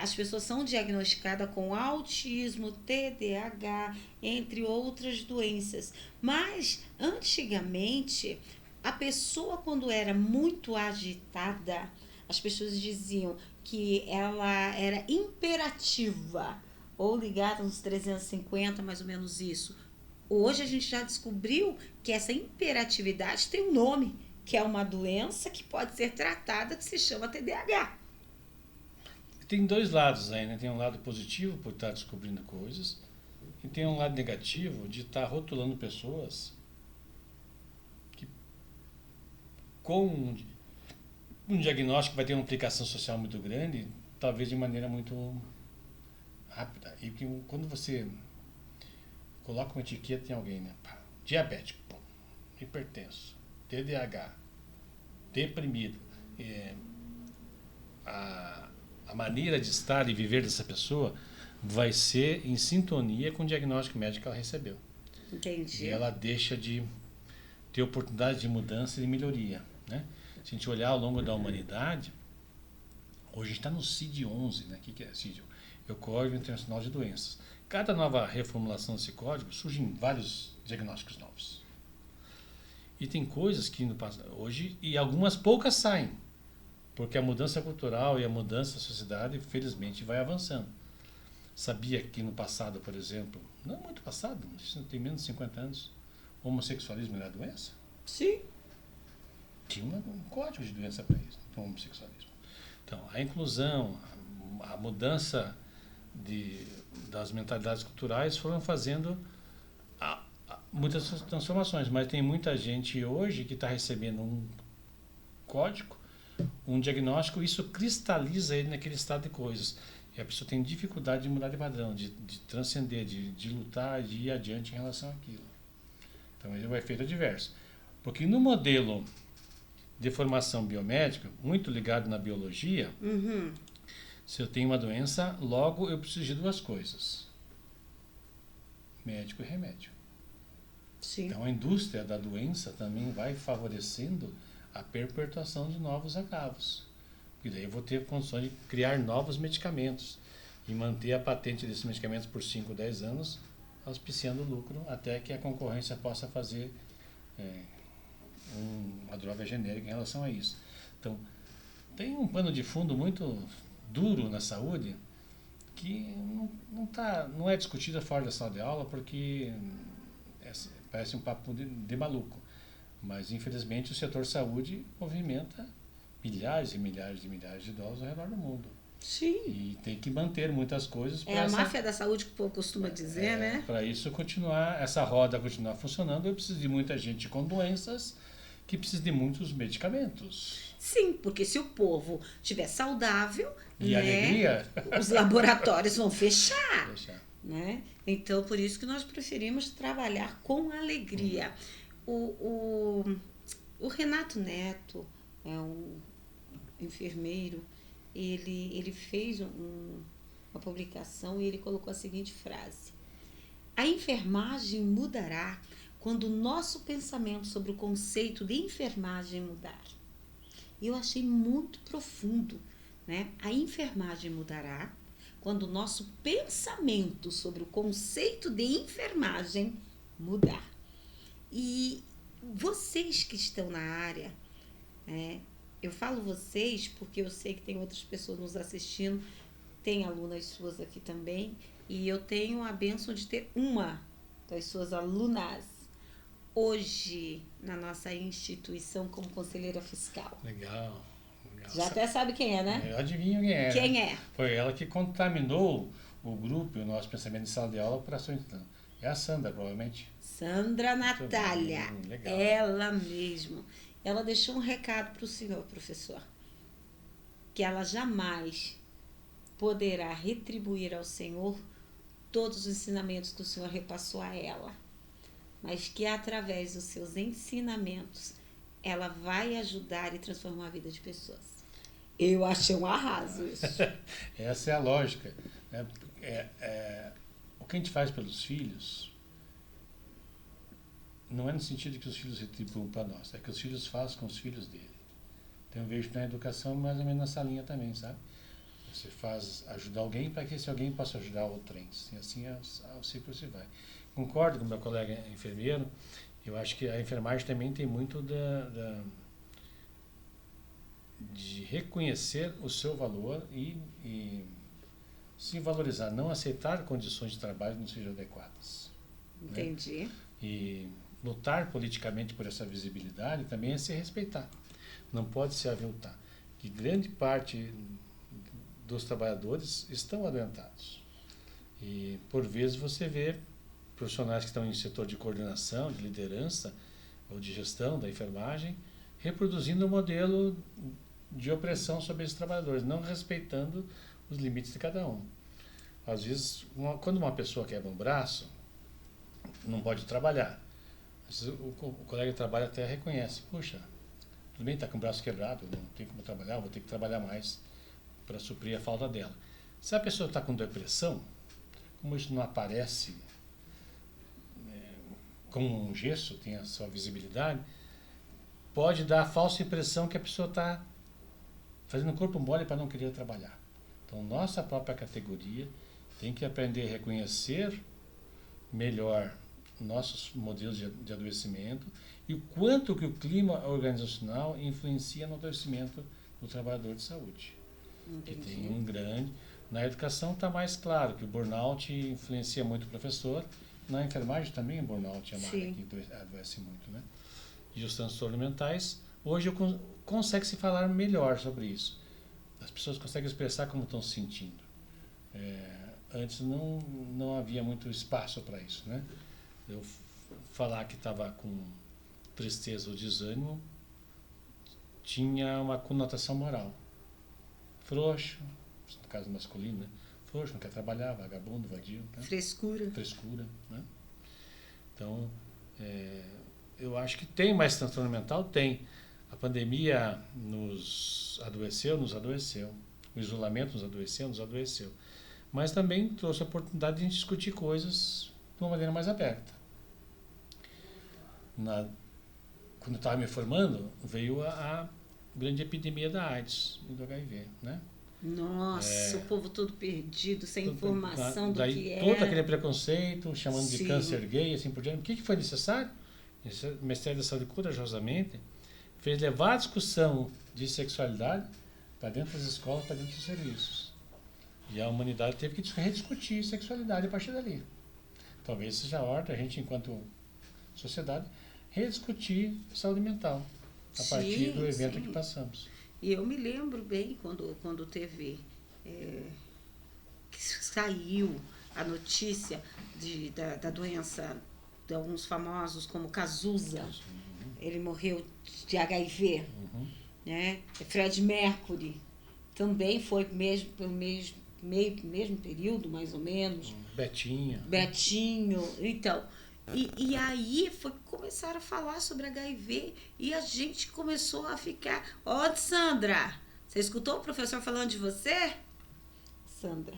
as pessoas são diagnosticadas com autismo, TDAH, entre outras doenças. Mas, antigamente, a pessoa, quando era muito agitada, as pessoas diziam que ela era imperativa, ou ligada nos 350, mais ou menos isso. Hoje a gente já descobriu que essa imperatividade tem um nome, que é uma doença que pode ser tratada, que se chama TDAH. Tem dois lados aí, né? Tem um lado positivo por estar descobrindo coisas e tem um lado negativo de estar rotulando pessoas que com um diagnóstico vai ter uma implicação social muito grande, talvez de maneira muito rápida. E quando você coloca uma etiqueta em alguém, né? Diabético, hipertenso, TDAH, deprimido, a maneira de estar e viver dessa pessoa vai ser em sintonia com o diagnóstico médico que ela recebeu. Entendi. E ela deixa de ter oportunidade de mudança e de melhoria, né? Se a gente olhar ao longo da humanidade, hoje a gente está no CID-11, né? O que é CID? É o Código Internacional de Doenças. Cada nova reformulação desse código surgem vários diagnósticos novos. E tem coisas que hoje, e algumas poucas saem, porque a mudança cultural e a mudança da sociedade, felizmente, vai avançando. Sabia que no passado, por exemplo, não muito passado, tem menos de 50 anos, homossexualismo era doença? Sim. Tinha um código de doença para isso, para o homossexualismo. Então, a inclusão, a mudança das mentalidades culturais foram fazendo muitas transformações, mas tem muita gente hoje que está recebendo um código, um diagnóstico, isso cristaliza ele naquele estado de coisas. E a pessoa tem dificuldade de mudar de padrão, de transcender, de lutar, de ir adiante em relação àquilo. Então, ele é um efeito adverso. Porque no modelo de formação biomédica, muito ligado na biologia, se eu tenho uma doença, logo eu preciso de duas coisas: médico e remédio. Sim. Então, a indústria da doença também vai favorecendo a perpetuação de novos agravos. E daí eu vou ter condições de criar novos medicamentos e manter a patente desses medicamentos por 5, 10 anos auspiciando o lucro até que a concorrência possa fazer uma droga genérica em relação a isso. Então, tem um pano de fundo muito duro na saúde que não é discutido fora da sala de aula porque parece um papo de maluco. Mas, infelizmente, o setor saúde movimenta milhares e milhares de idosos ao redor do mundo. Sim. E tem que manter muitas coisas. É a máfia da saúde que o povo costuma dizer, né? Para isso essa roda continuar funcionando, eu preciso de muita gente com doenças que precisa de muitos medicamentos. Sim, porque se o povo estiver saudável, e alegria, os laboratórios vão fechar. Né? Então, por isso que nós preferimos trabalhar com alegria. O Renato Neto é um enfermeiro, ele fez uma publicação e ele colocou a seguinte frase: a enfermagem mudará quando o nosso pensamento sobre o conceito de enfermagem mudar. E eu achei muito profundo, né? A enfermagem mudará quando o nosso pensamento sobre o conceito de enfermagem mudar. E vocês que estão na área, eu falo vocês porque eu sei que tem outras pessoas nos assistindo, tem alunas suas aqui também, e eu tenho a bênção de ter uma das suas alunas hoje na nossa instituição como conselheira fiscal. Legal. Já até sabe quem é, né? Eu adivinho quem é. Quem é? Foi ela que contaminou o grupo e o nosso pensamento de sala de aula para a sua. É a Sandra, provavelmente. Sandra Natália. Legal. Ela mesmo. Ela deixou um recado para o senhor, professor. Que ela jamais poderá retribuir ao senhor todos os ensinamentos que o senhor repassou a ela. Mas que através dos seus ensinamentos ela vai ajudar e transformar a vida de pessoas. Eu achei um arraso isso. Essa é a lógica. Né? O que a gente faz pelos filhos não é no sentido que os filhos retribuam para nós, é que os filhos fazem com os filhos dele. Então eu vejo na educação mais ou menos nessa linha também, sabe? Você faz ajudar alguém para que esse alguém possa ajudar outrem. E assim o ciclo se vai. Concordo com o meu colega enfermeiro. Eu acho que a enfermagem também tem muito de reconhecer o seu valor e se valorizar, não aceitar condições de trabalho que não sejam adequadas. Entendi. Né? E lutar politicamente por essa visibilidade também é se respeitar. Não pode se aviltar. Que grande parte dos trabalhadores estão adoentados. E, por vezes, você vê profissionais que estão em setor de coordenação, de liderança ou de gestão da enfermagem, reproduzindo um modelo de opressão sobre esses trabalhadores, não respeitando os limites de cada um. Às vezes, quando uma pessoa quebra um braço, não pode trabalhar. O colega de trabalho até reconhece, puxa, tudo bem, está com o braço quebrado, não tem como trabalhar, vou ter que trabalhar mais para suprir a falta dela. Se a pessoa está com depressão, como isso não aparece como um gesso, tem a sua visibilidade, pode dar a falsa impressão que a pessoa está fazendo corpo mole para não querer trabalhar. Então, nossa própria categoria tem que aprender a reconhecer melhor nossos modelos de adoecimento e o quanto que o clima organizacional influencia no adoecimento do trabalhador de saúde. Que tem um grande... Na educação está mais claro que o burnout influencia muito o professor. Na enfermagem também o burnout é uma área que adoece muito, né? E os transtornos mentais, hoje consegue se falar melhor sobre isso. As pessoas conseguem expressar como estão se sentindo. Antes não havia muito espaço para isso, né? Eu falar que estava com tristeza ou desânimo tinha uma conotação moral. Frouxo, no caso masculino, né? Frouxo, não quer trabalhar, vagabundo, vadio. Né? Frescura. Né? Então, eu acho que tem mais transtorno mental? Tem. A pandemia nos adoeceu. O isolamento nos adoeceu. Mas também trouxe a oportunidade de a gente discutir coisas de uma maneira mais aberta. Quando eu estava me formando, veio a grande epidemia da AIDS e do HIV, né? Nossa, o povo todo perdido, sem informação do daí, que todo era. aquele preconceito, chamando de Sim. câncer gay, assim por diante. O que foi necessário? O Ministério da Saúde, corajosamente, fez levar a discussão de sexualidade para dentro das escolas, para dentro dos serviços. E a humanidade teve que rediscutir sexualidade a partir dali. Talvez seja a hora da gente, enquanto sociedade, rediscutir saúde mental a partir do evento que passamos. E eu me lembro bem quando teve, que saiu a notícia da doença de alguns famosos, como Cazuza. Ele morreu de HIV. Né? Fred Mercury também foi pelo mesmo período, mais ou menos. Betinho. Então, e aí começaram a falar sobre HIV e a gente começou a ficar... Ó, Sandra, você escutou o professor falando de você? Sandra.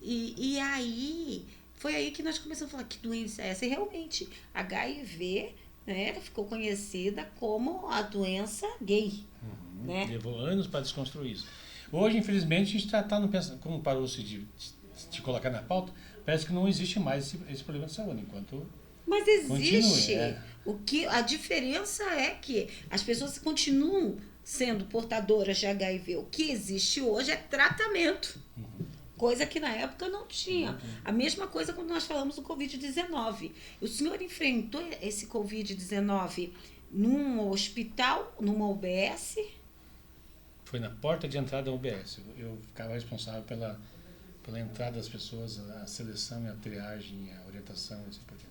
E aí, foi aí que nós começamos a falar, que doença é essa? E realmente, HIV, né, ficou conhecida como a doença gay. Né? Levou anos para desconstruir isso. Hoje, infelizmente, a gente está como parou-se de colocar na pauta, parece que não existe mais esse problema de saúde, enquanto... Mas existe. Continue, A diferença é que as pessoas continuam sendo portadoras de HIV. O que existe hoje é tratamento. Coisa que na época não tinha. A mesma coisa quando nós falamos do Covid-19. O senhor enfrentou esse Covid-19 num hospital, numa UBS? Foi na porta de entrada da UBS. Eu ficava responsável pela entrada das pessoas, a seleção e a triagem, a orientação e assim por diante.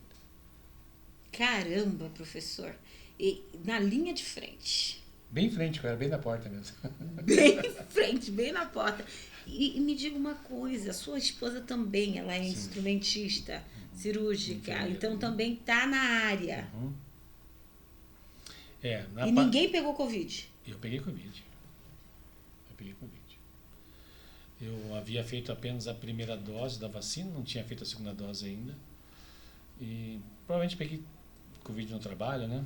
Caramba, professor. E na linha de frente. Bem em frente, era bem na porta mesmo. Bem em frente, bem na porta. E me diga uma coisa, a sua esposa também, ela é instrumentista cirúrgica, então também está na área. E ninguém pegou Covid? Eu peguei Covid. Eu havia feito apenas a primeira dose da vacina, não tinha feito a segunda dose ainda. E provavelmente peguei Covid no trabalho, né?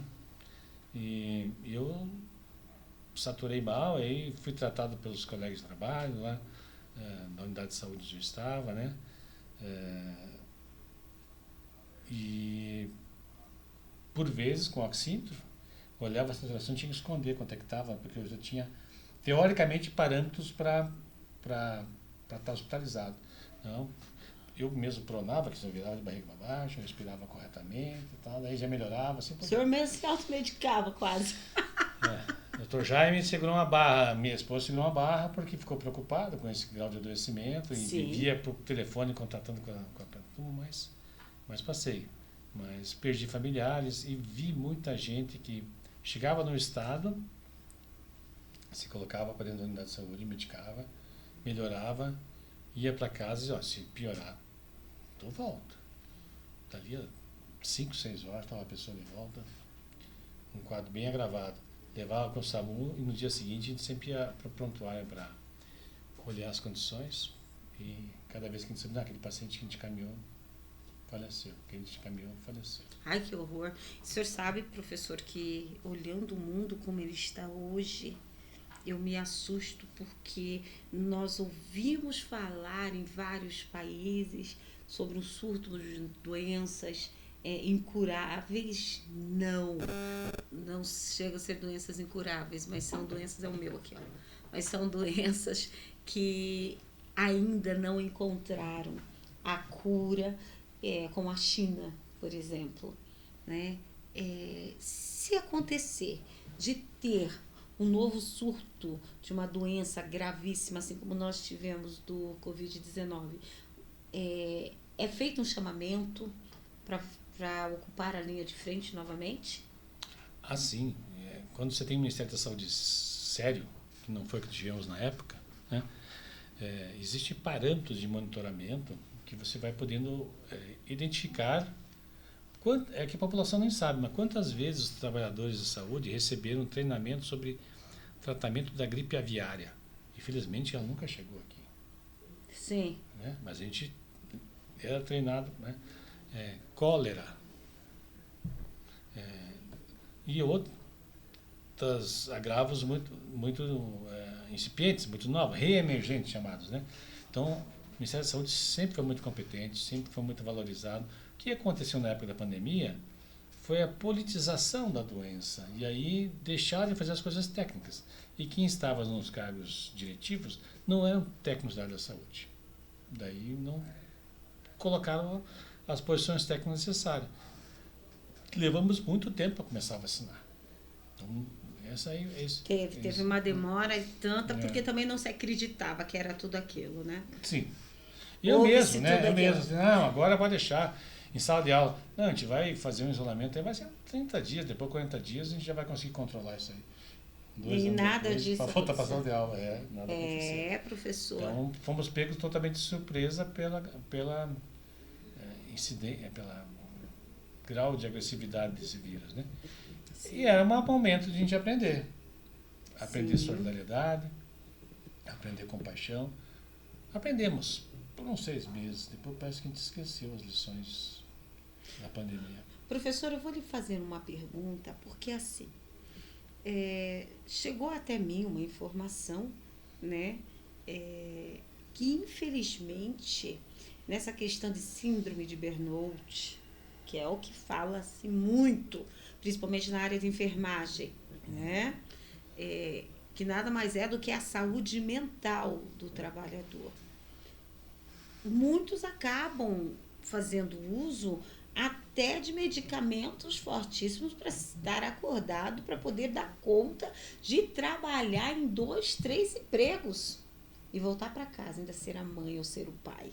E eu saturei mal, aí fui tratado pelos colegas de trabalho lá, na unidade de saúde onde eu estava, né? E por vezes, com oxímetro, olhava a saturação, tinha que esconder quanto é que estava, porque eu já tinha, teoricamente, parâmetros para estar hospitalizado. Não, eu mesmo pronava, que eu virava de barriga para baixo, eu respirava corretamente e tal, daí já melhorava. Assim, o senhor mesmo se automedicava quase. O Dr. Jaime segurou uma barra, minha esposa segurou uma barra porque ficou preocupada com esse grau de adoecimento e vivia por telefone contatando com a turma, mas passei. Mas perdi familiares e vi muita gente que chegava no estado, se colocava para dentro da unidade de saúde, medicava, melhorava, ia para casa e dizia, se piorar, tô volta. Dali a 5, 6 horas estava a pessoa de volta, um quadro bem agravado. Levava para o SAMU e no dia seguinte a gente sempre ia para o prontuário para olhar as condições e cada vez que a gente sabia, aquele paciente que a gente caminhou faleceu, faleceu. Ai, que horror. O senhor sabe, professor, que olhando o mundo como ele está hoje, eu me assusto porque nós ouvimos falar em vários países sobre o surto de doenças incuráveis. Não chegam a ser doenças incuráveis, mas são doenças, é o meu aqui, ó, mas são doenças que ainda não encontraram a cura, como a China, por exemplo, né? Se acontecer de ter um novo surto de uma doença gravíssima, assim como nós tivemos do Covid-19, é feito um chamamento para ocupar a linha de frente novamente? Ah, sim. Quando você tem um Ministério da Saúde sério, que não foi o que tivemos na época, né? Existem parâmetros de monitoramento que você vai podendo identificar. É que a população nem sabe, mas quantas vezes os trabalhadores de saúde receberam treinamento sobre tratamento da gripe aviária? Infelizmente, ela nunca chegou aqui. Sim. Né? Mas a gente era treinado, né? Cólera. E outros agravos muito incipientes, muito novos, reemergentes chamados, né? Então, o Ministério da Saúde sempre foi muito competente, sempre foi muito valorizado. O que aconteceu na época da pandemia foi a politização da doença, e aí deixaram de fazer as coisas técnicas. E quem estava nos cargos diretivos não eram técnicos da área da saúde. Daí não colocaram as posições técnicas necessárias. Levamos muito tempo para começar a vacinar. Então, essa aí... Teve uma demora e tanta, porque também não se acreditava que era tudo aquilo, né? Sim. E eu mesmo, né? Eu mesmo, assim, não, agora pode deixar em sala de aula. Não, a gente vai fazer um isolamento, aí vai ser 30 dias, depois 40 dias a gente já vai conseguir controlar isso aí. E nada disso para voltar para a sala de aula, nada aconteceu. Professor. Então, fomos pegos totalmente de surpresa pela incidência, pela grau de agressividade desse vírus, né? Sim. E era um momento de a gente aprender. Aprender Sim. solidariedade, aprender compaixão. Aprendemos por uns 6 meses, depois parece que a gente esqueceu as lições da pandemia. Professor, eu vou lhe fazer uma pergunta, porque assim, chegou até mim uma informação, né, que infelizmente, nessa questão de síndrome de Burnout, que é o que fala-se muito, principalmente na área de enfermagem, né, que nada mais é do que a saúde mental do trabalhador. Muitos acabam fazendo uso até de medicamentos fortíssimos para estar acordado, para poder dar conta de trabalhar em 2, 3 empregos e voltar para casa, ainda ser a mãe ou ser o pai.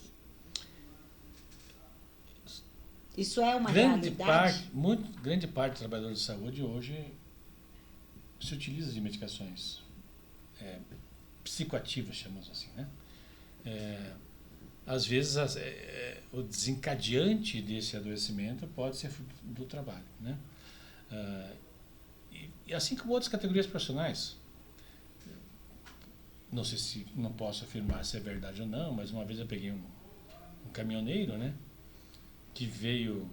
Isso é uma realidade? Grande parte dos trabalhadores de saúde hoje se utiliza de medicações psicoativas, chamamos assim, né? Às vezes o desencadeante desse adoecimento pode ser do trabalho, né? E assim como outras categorias profissionais, não sei se não posso afirmar se é verdade ou não, mas uma vez eu peguei um caminhoneiro, né, que veio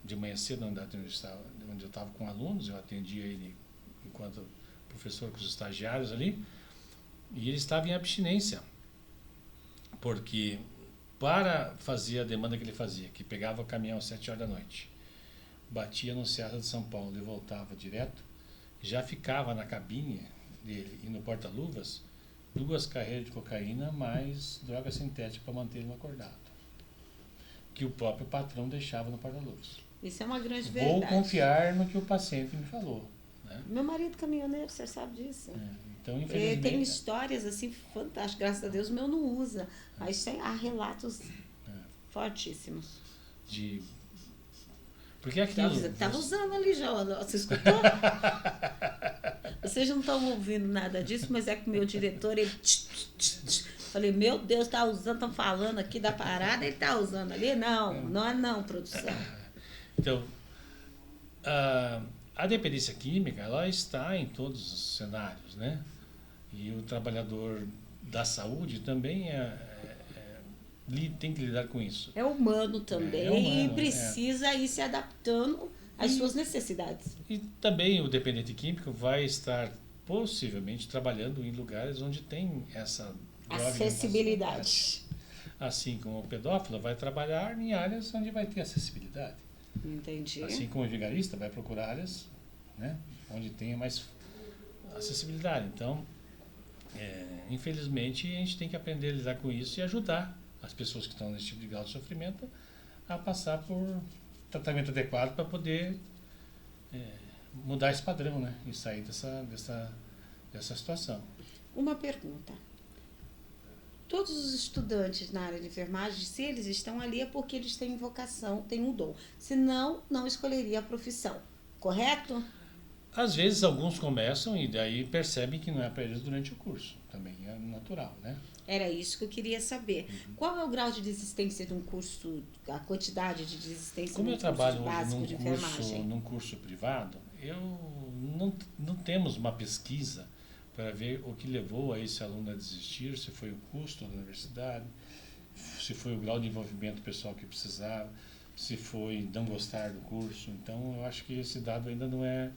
de manhã cedo onde eu estava com alunos, eu atendia ele enquanto professor com os estagiários ali, e ele estava em abstinência. Porque para fazer a demanda que ele fazia, que pegava o caminhão às 7 horas da noite, batia no Ceará de São Paulo e voltava direto, já ficava na cabine dele e no porta-luvas 2 carreiras de cocaína mais droga sintética para manter ele acordado, que o próprio patrão deixava no porta-luvas. Isso é uma grande verdade. Vou confiar no que o paciente me falou, né? Meu marido caminhoneiro, você sabe disso. Então, infelizmente, tem histórias assim fantásticas, graças a Deus o meu não usa, mas há relatos fortíssimos. Porque aquilo... Estava usando ali já, você escutou? Vocês não estão ouvindo nada disso, mas é que o meu diretor, ele... Falei, meu Deus, está usando, estão falando aqui da parada, ele está usando ali? Não, produção. Então, a dependência química, ela está em todos os cenários, né? E o trabalhador da saúde também tem que lidar com isso. É humano também, e precisa ir se adaptando às suas necessidades. E também o dependente químico vai estar possivelmente trabalhando em lugares onde tem essa acessibilidade. Assim como o pedófilo vai trabalhar em áreas onde vai ter acessibilidade. Entendi. Assim como o vigarista vai procurar áreas, né, onde tenha mais acessibilidade. Então, infelizmente, a gente tem que aprender a lidar com isso e ajudar as pessoas que estão nesse tipo de grau de sofrimento a passar por tratamento adequado para poder mudar esse padrão, né, e sair dessa situação. Uma pergunta. Todos os estudantes na área de enfermagem, se eles estão ali é porque eles têm vocação, têm um dom. Senão, não escolheria a profissão. Correto? Às vezes, alguns começam e daí percebem que não é para eles durante o curso. Também é natural, né? Era isso que eu queria saber. Qual é o grau de desistência de um curso, a quantidade de desistência de um curso básico de enfermagem? Como eu trabalho num curso privado, não temos uma pesquisa para ver o que levou a esse aluno a desistir, se foi o custo da universidade, se foi o grau de envolvimento pessoal que precisava, se foi não gostar do curso. Então, eu acho que esse dado ainda não é...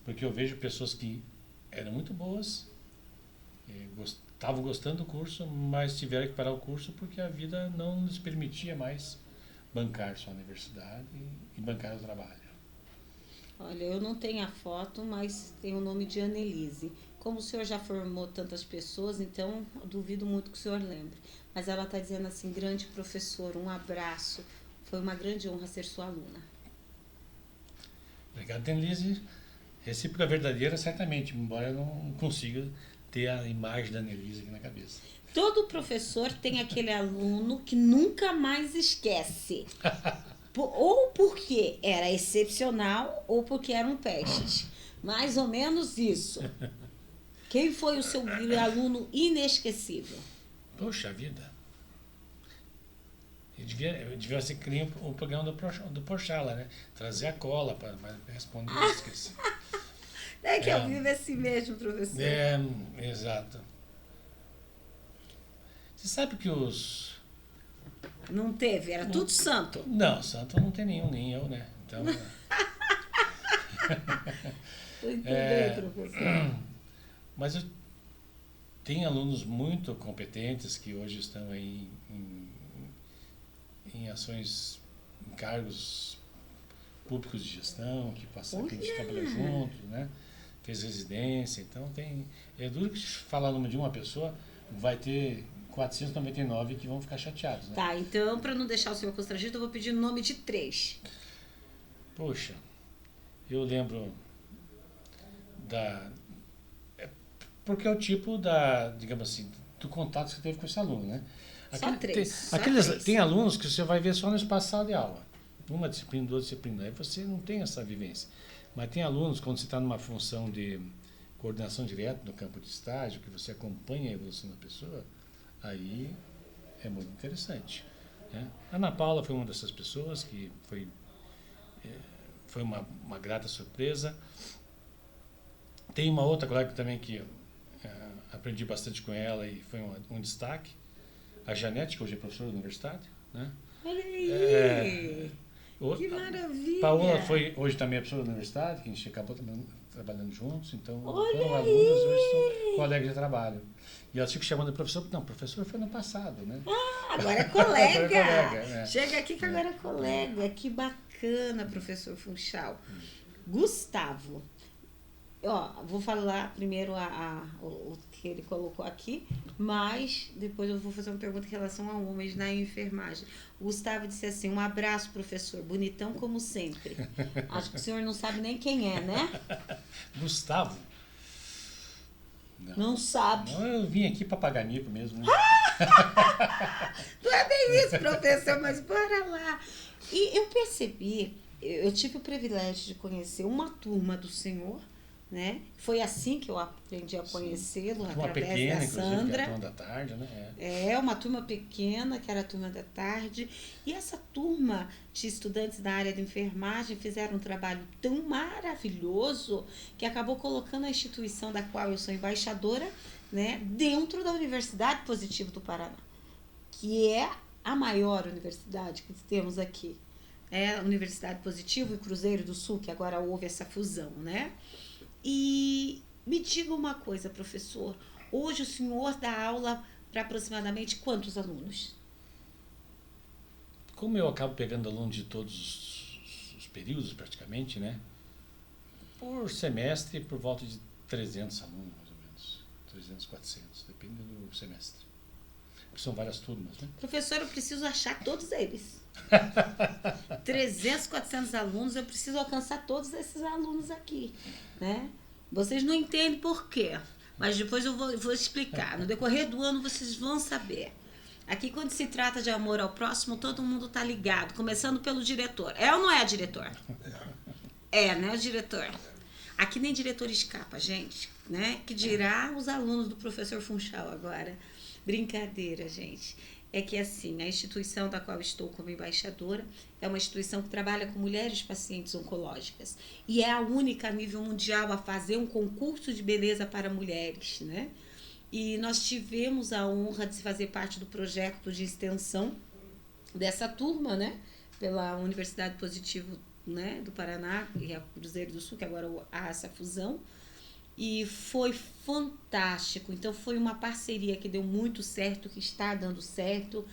Porque eu vejo pessoas que eram muito boas Estavam gostando do curso, mas tiveram que parar o curso porque a vida não nos permitia mais bancar sua universidade e bancar o trabalho. Olha, eu não tenho a foto, mas tem o nome de Annelise. Como o senhor já formou tantas pessoas, então eu duvido muito que o senhor lembre. Mas ela está dizendo assim, grande professor, um abraço. Foi uma grande honra ser sua aluna. Obrigado, Denise. Recíproca verdadeira, certamente, embora eu não consiga ter a imagem da Annelise aqui na cabeça. Todo professor tem aquele aluno que nunca mais esquece. Ou porque era excepcional, ou porque era um peste. Mais ou menos isso. Quem foi o seu aluno inesquecível? Poxa vida. Eu devia ser criar um programa do Porchala, né? Trazer a cola para responder isso. É que eu vivo assim mesmo, professor. Exato. Você sabe que os... Não teve, era tudo santo. Não, santo não tem nenhum, nem eu, né? Então... Entendeu, professor? Mas eu tenho alunos muito competentes que hoje estão aí em ações, em cargos públicos de gestão, que passaram, que a gente trabalhou junto, né? Fez residência, então tem... É duro que falar o nome de uma pessoa, vai ter 499 que vão ficar chateados, né? Tá, então, para não deixar o senhor constrangido, eu vou pedir o nome de 3. Poxa, eu lembro porque é o tipo digamos assim, do contato que você teve com esse aluno, né? Só 3. Tem alunos que você vai ver só no espaço sala de aula. Uma disciplina, duas disciplinas. Aí você não tem essa vivência. Mas tem alunos, quando você está numa função de coordenação direta no campo de estágio, que você acompanha a evolução da pessoa, aí é muito interessante, né? A Ana Paula foi uma dessas pessoas que foi uma grata surpresa. Tem uma outra colega também que aprendi bastante com ela e foi um destaque, a Janete, que hoje é professora da universidade, né? Olha aí! Que maravilha! Paola hoje também é professora da universidade, que a gente acabou trabalhando juntos, então Olha foram aí! alunas, hoje são colegas de trabalho. E elas ficam chamando de professor, não, professor foi no passado, né? Agora é colega! Agora é colega, né? Chega aqui que agora é colega. Que bacana, professor Funchal. Gustavo. Ó, vou falar primeiro o que ele colocou aqui, mas depois eu vou fazer uma pergunta em relação a homens na enfermagem. O Gustavo disse assim, um abraço, professor, bonitão como sempre. Acho que o senhor não sabe nem quem é, né? Gustavo? Não sabe. Não, eu vim aqui para pagar mico mesmo, né? Não é bem isso, professor, mas bora lá. E eu percebi, eu tive o privilégio de conhecer uma turma do senhor, né? Foi assim que eu aprendi a conhecê-lo, através pequena, da Sandra. Que é a turma da tarde, né? É, uma turma pequena, que era a turma da tarde. E essa turma de estudantes da área de enfermagem fizeram um trabalho tão maravilhoso que acabou colocando a instituição da qual eu sou embaixadora, né, dentro da Universidade Positivo do Paraná, que é a maior universidade que temos aqui. É a Universidade Positivo e Cruzeiro do Sul, que agora houve essa fusão, né? E me diga uma coisa, professor. Hoje o senhor dá aula para aproximadamente quantos alunos? Como eu acabo pegando alunos de todos os períodos, praticamente, né? Por semestre, por volta de 300 alunos, mais ou menos. 300, 400, depende do semestre. São várias turmas, né? Professor, eu preciso achar todos eles. 300, 400 alunos, eu preciso alcançar todos esses alunos aqui, né? Vocês não entendem por quê, mas depois eu vou explicar. No decorrer do ano vocês vão saber. Aqui, quando se trata de amor ao próximo, todo mundo tá ligado, começando pelo diretor. É ou não é, diretor? É, né, diretor? Aqui nem diretor escapa, gente, né? Que dirá os alunos do professor Funchal agora. Brincadeira, gente. É que assim, a instituição da qual estou como embaixadora é uma instituição que trabalha com mulheres pacientes oncológicas e é a única a nível mundial a fazer um concurso de beleza para mulheres, né? E nós tivemos a honra de fazer parte do projeto de extensão dessa turma, né? Pela Universidade Positivo, né, do Paraná e a Cruzeiro do Sul, que agora há essa fusão. e foi fantástico. Então foi uma parceria que deu muito certo, que está dando certo,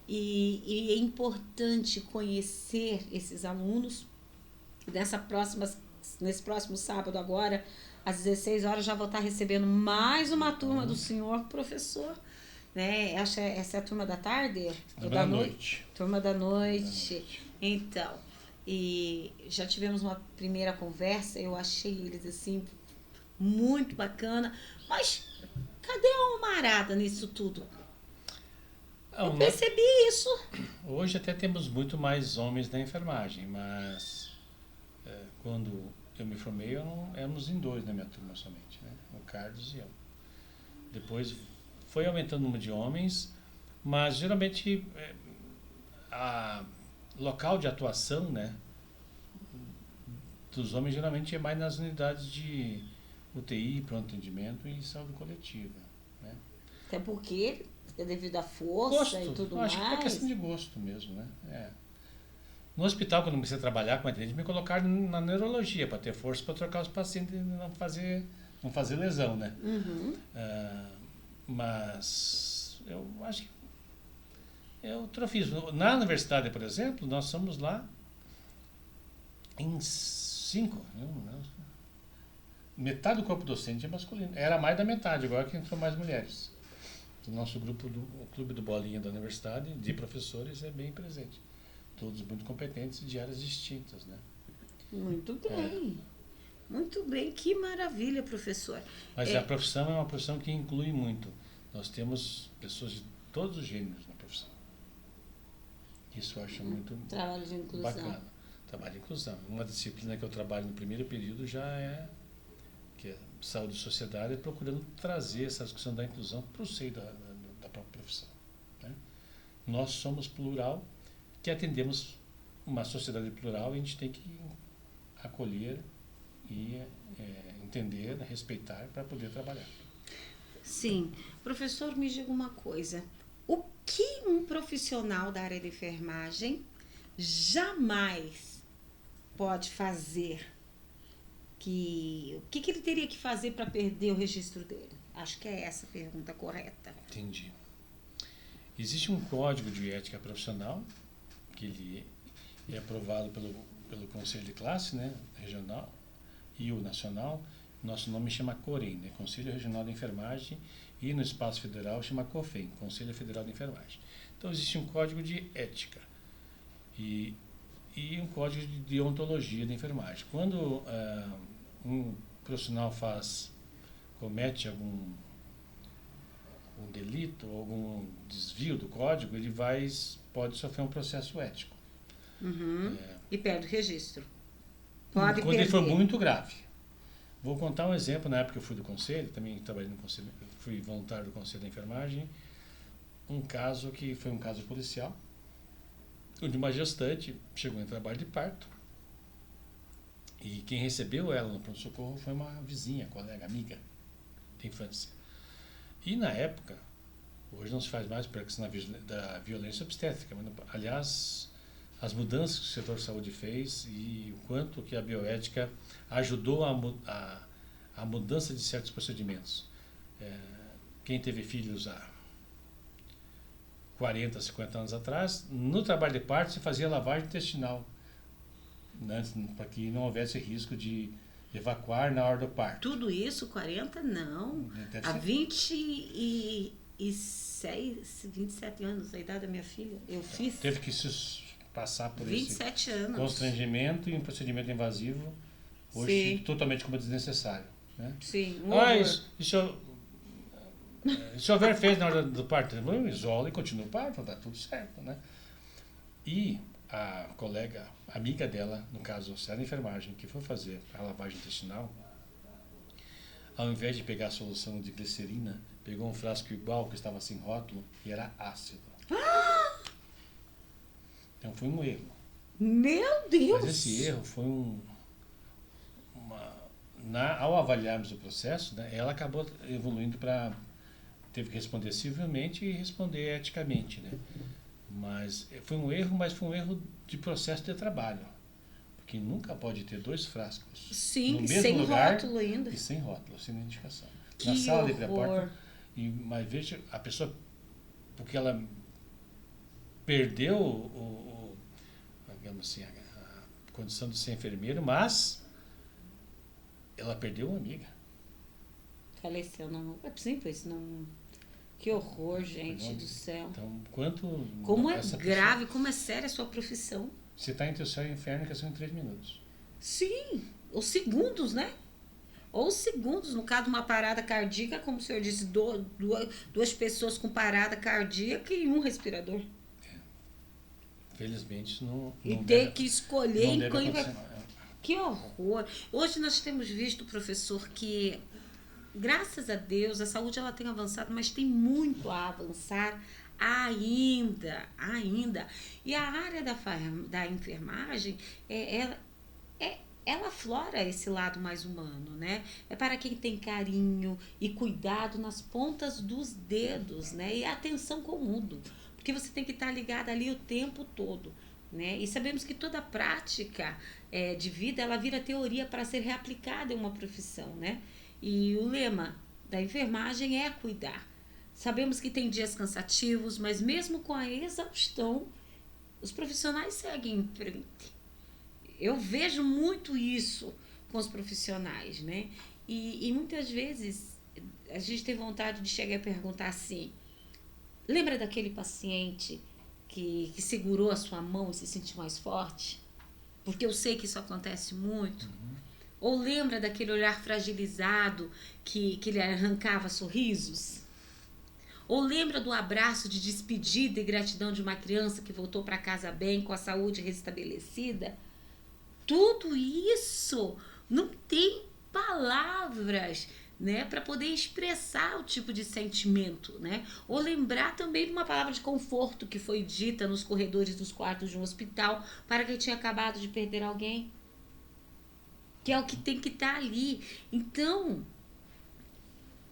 e é importante conhecer esses alunos. Nesse próximo sábado agora, às 16 horas, já vou estar recebendo mais uma turma do senhor professor, né? Essa é a turma da tarde? Ou da noite? Turma da noite. Então, e já tivemos uma primeira conversa, eu achei eles assim muito bacana, mas cadê a almarada nisso tudo? Eu percebi isso. Hoje até temos muito mais homens na enfermagem, mas quando eu me formei, éramos em 2 na minha turma somente, né? O Carlos e eu. Depois foi aumentando o número de homens, mas geralmente a local de atuação, né, dos homens geralmente é mais nas unidades de UTI, pronto atendimento e saúde coletiva, né? Até porque é devido à força e tudo mais. Acho que é questão de gosto mesmo, né? No hospital, quando comecei a trabalhar com atendente, me colocaram na neurologia para ter força para trocar os pacientes e não fazer lesão, né? Uhum. Mas eu acho que eu fiz. Na universidade, por exemplo, nós somos lá em 5. Metade do corpo docente é masculino. Era mais da metade, agora que entrou mais mulheres. O nosso grupo, o Clube do Bolinha da Universidade, de professores, é bem presente. Todos muito competentes de áreas distintas, né? Muito bem. Muito bem, que maravilha, professor. Mas a profissão é uma profissão que inclui muito. Nós temos pessoas de todos os gêneros na profissão. Isso eu acho muito Trabalho de inclusão. Bacana. Trabalho de inclusão. Uma disciplina que eu trabalho no primeiro período já que é saúde e sociedade, procurando trazer essa discussão da inclusão para o seio da própria profissão, né? Nós somos plural, que atendemos uma sociedade plural, e a gente tem que acolher e entender, respeitar para poder trabalhar. Sim. Professor, me diga uma coisa. O que um profissional da área de enfermagem jamais pode fazer? O que ele teria que fazer para perder o registro dele? Acho que é essa a pergunta correta. Entendi. Existe um código de ética profissional, que ele é aprovado pelo Conselho de Classe, né, regional, e o nacional. Nosso nome chama COREN, né, Conselho Regional de Enfermagem, e no Espaço Federal chama COFEN, Conselho Federal de Enfermagem. Então existe um código de ética e um código de deontologia de enfermagem. Quando um profissional comete algum delito, algum desvio do código, ele pode sofrer um processo ético. Uhum. E perde o registro. Quando ele for muito grave. Vou contar um exemplo. Na época que eu fui do conselho, também trabalhei no conselho, fui voluntário do Conselho da Enfermagem, um caso que foi um caso policial, onde uma gestante chegou em trabalho de parto, e quem recebeu ela no pronto-socorro foi uma vizinha, colega, amiga de infância. E na época, hoje não se faz mais por questão da violência obstétrica, mas, aliás, as mudanças que o setor de saúde fez e o quanto que a bioética ajudou a mudança de certos procedimentos. Quem teve filhos há 40, 50 anos atrás, no trabalho de parto se fazia lavagem intestinal, né, para que não houvesse risco de evacuar na hora do parto. Tudo isso, 40? Não. Há 27 anos, a idade da minha filha, eu fiz. Teve que se passar por 27 esse anos. constrangimento e um procedimento invasivo, hoje totalmente como desnecessário, né? Sim. Se houver fez na hora do parto, isola e continua o parto, tá tudo certo, né? E a colega, amiga dela, no caso, auxiliar de enfermagem, que foi fazer a lavagem intestinal, ao invés de pegar a solução de glicerina, pegou um frasco igual que estava sem rótulo e era ácido. Então foi um erro. Meu Deus! Mas esse erro foi ao avaliarmos o processo, né, ela acabou evoluindo teve que responder civilmente e responder eticamente, né? Mas foi um erro de processo de trabalho. Porque nunca pode ter 2 frascos Sim, no mesmo sem lugar rótulo ainda. e sem rótulo, sem identificação. Que Na sala de horror. pré-porta, mas veja, a pessoa, porque ela perdeu digamos assim, a condição de ser enfermeiro, mas ela perdeu uma amiga. Faleceu, não é simples, não. Que horror, gente do céu. Então, quanto Como é essa grave, pessoa, como é séria a sua profissão. você está entre o céu e o inferno, que são em 3 minutos. Sim, os segundos, né? Ou segundos, no caso de uma parada cardíaca, como o senhor disse, duas pessoas com parada cardíaca e um respirador. Felizmente, isso não E não ter deve, que escolher não em deve quem acontecer. vai. Que horror! Hoje nós temos visto, professor, que graças a Deus a saúde ela tem avançado, mas tem muito a avançar ainda. E a área da enfermagem, ela aflora esse lado mais humano, né? É para quem tem carinho e cuidado nas pontas dos dedos, né? E atenção com o mundo, porque você tem que estar ligado ali o tempo todo, né? E sabemos que toda prática de vida, ela vira teoria para ser reaplicada em uma profissão, né? E o lema da enfermagem é cuidar. Sabemos que tem dias cansativos, mas mesmo com a exaustão, os profissionais seguem em frente. Eu vejo muito isso com os profissionais, né? E muitas vezes a gente tem vontade de chegar e perguntar assim: lembra daquele paciente que segurou a sua mão e se sentiu mais forte? Porque eu sei que isso acontece muito. Ou lembra daquele olhar fragilizado que lhe arrancava sorrisos? Ou lembra do abraço de despedida e gratidão de uma criança que voltou para casa bem, com a saúde restabelecida? Tudo isso não tem palavras, né, para poder expressar o tipo de sentimento, né? Ou lembrar também de uma palavra de conforto que foi dita nos corredores dos quartos de um hospital para quem tinha acabado de perder alguém, que é o que tem que estar ali. Então,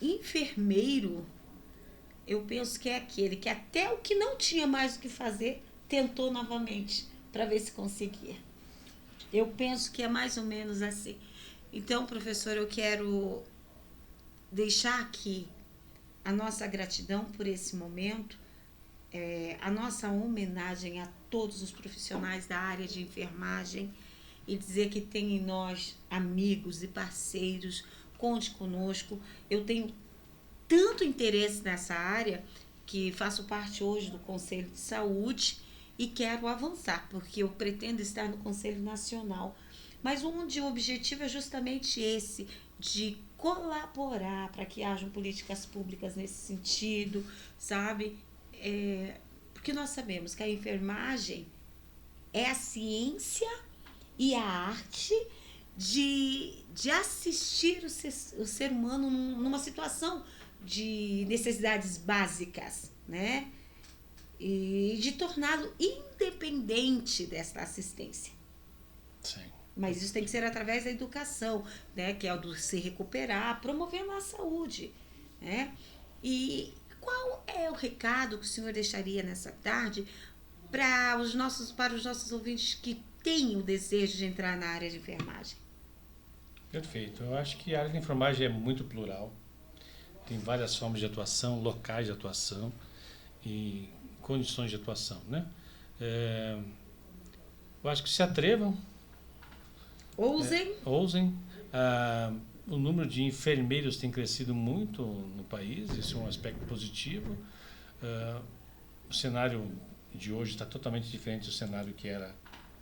enfermeiro, eu penso que é aquele que até o que não tinha mais o que fazer tentou novamente para ver se conseguia. Eu penso que é mais ou menos assim. Então, professor, eu quero deixar aqui a nossa gratidão por esse momento, a nossa homenagem a todos os profissionais da área de enfermagem e dizer que tem em nós amigos e parceiros, conte conosco. Eu tenho tanto interesse nessa área que faço parte hoje do Conselho de Saúde e quero avançar, porque eu pretendo estar no Conselho Nacional, mas onde o objetivo é justamente esse, de colaborar para que hajam políticas públicas nesse sentido, sabe? Porque nós sabemos que a enfermagem é a ciência e a arte de assistir o ser humano numa situação de necessidades básicas, né? E de torná-lo independente desta assistência. Sim. Mas isso tem que ser através da educação, né? Que é o do se recuperar, promovendo a saúde, né? E qual é o recado que o senhor deixaria nessa tarde para os nossos ouvintes que têm o desejo de entrar na área de enfermagem? Perfeito. Eu acho que a área de enfermagem é muito plural. Tem várias formas de atuação, locais de atuação e condições de atuação, né? Eu acho que se atrevam. Ousem. O número de enfermeiros tem crescido muito no país, isso é um aspecto positivo. O cenário de hoje está totalmente diferente do cenário que era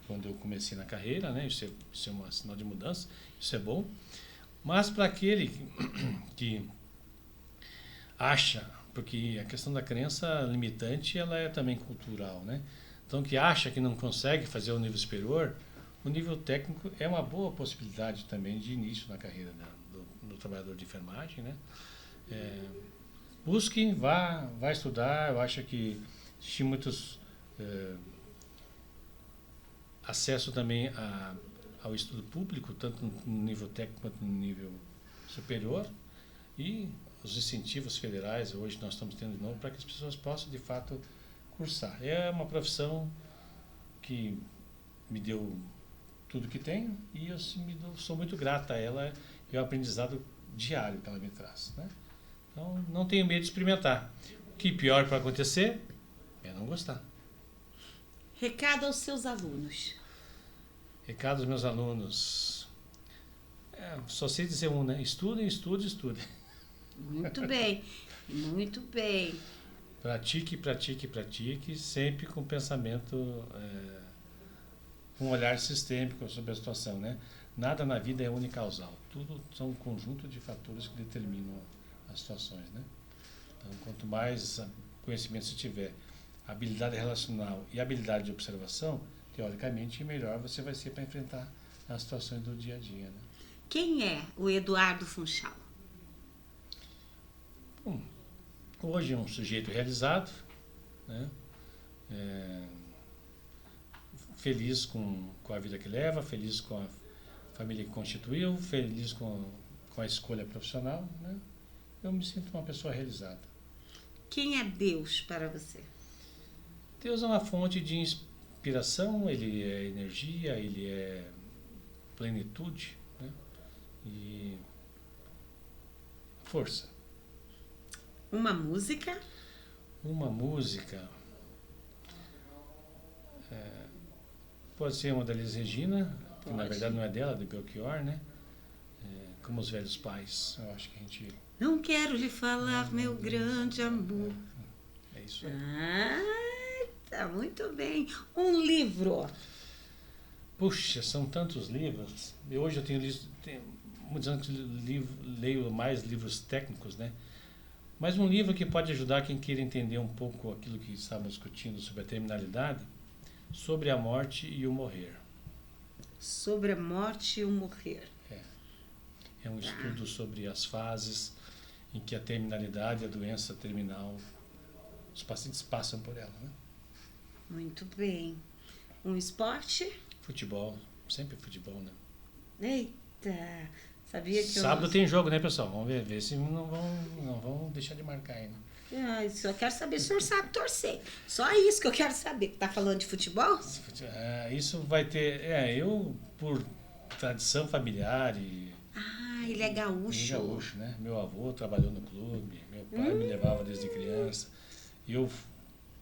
quando eu comecei na carreira, né? Isso é um sinal de mudança, isso é bom. Mas para aquele que acha, porque a questão da crença limitante ela é também cultural, né? Então, que acha que não consegue fazer o nível superior, o nível técnico é uma boa possibilidade também de início na carreira do trabalhador de enfermagem, né? Busque, vá estudar. Eu acho que existe muitos acesso também ao estudo público, tanto no nível técnico quanto no nível superior, e os incentivos federais hoje nós estamos tendo de novo para que as pessoas possam de fato cursar. É uma profissão que me deu tudo que tenho e eu sou muito grato a ela e ao aprendizado diário que ela me traz, né? Então, não tenho medo de experimentar. O que pior para acontecer é não gostar. Recado aos seus alunos. Recado aos meus alunos. Só sei dizer um, né? Estudem, estudem, estudem. Muito bem, muito bem. Pratique, pratique, pratique, sempre com pensamento, com um olhar sistêmico sobre a situação, né? Nada na vida é unicausal. Tudo são um conjunto de fatores que determinam as situações, né? Então, quanto mais conhecimento você tiver, habilidade relacional e habilidade de observação, teoricamente, melhor você vai ser para enfrentar as situações do dia a dia, né? Quem é o Eduardo Funchal? Bom, hoje é um sujeito realizado, né? Feliz com a vida que leva, feliz com a família que constituiu, feliz com a escolha profissional, né? Eu me sinto uma pessoa realizada. Quem é Deus para você? Deus é uma fonte de inspiração, ele é energia, ele é plenitude, né? E força. Uma música? Uma música pode ser uma da Elis Regina, que na verdade não é dela, é do Belchior, né? Como os velhos pais. Eu acho que a gente... Não quero lhe falar, meu grande amor. É isso aí. Tá muito bem. Um livro. Puxa, são tantos livros. E hoje eu tenho muitos anos que leio mais livros técnicos, né? Mas um livro que pode ajudar quem queira entender um pouco aquilo que estávamos discutindo sobre a terminalidade, sobre a morte e o morrer. Sobre a morte e o morrer. É um estudo sobre as fases em que a terminalidade e a doença terminal, os pacientes passam por ela, né? Muito bem. Um esporte? Futebol, sempre futebol, né? Eita, sabia que Sábado tem jogo, né, pessoal? Vamos ver se não vão deixar de marcar ainda. Só quero saber se o senhor sabe torcer. Só isso que eu quero saber. Tá falando de futebol? Isso vai ter... eu, por tradição familiar e... Ele é gaúcho. Ele é gaúcho, né? Meu avô trabalhou no clube, meu pai me levava desde criança. Eu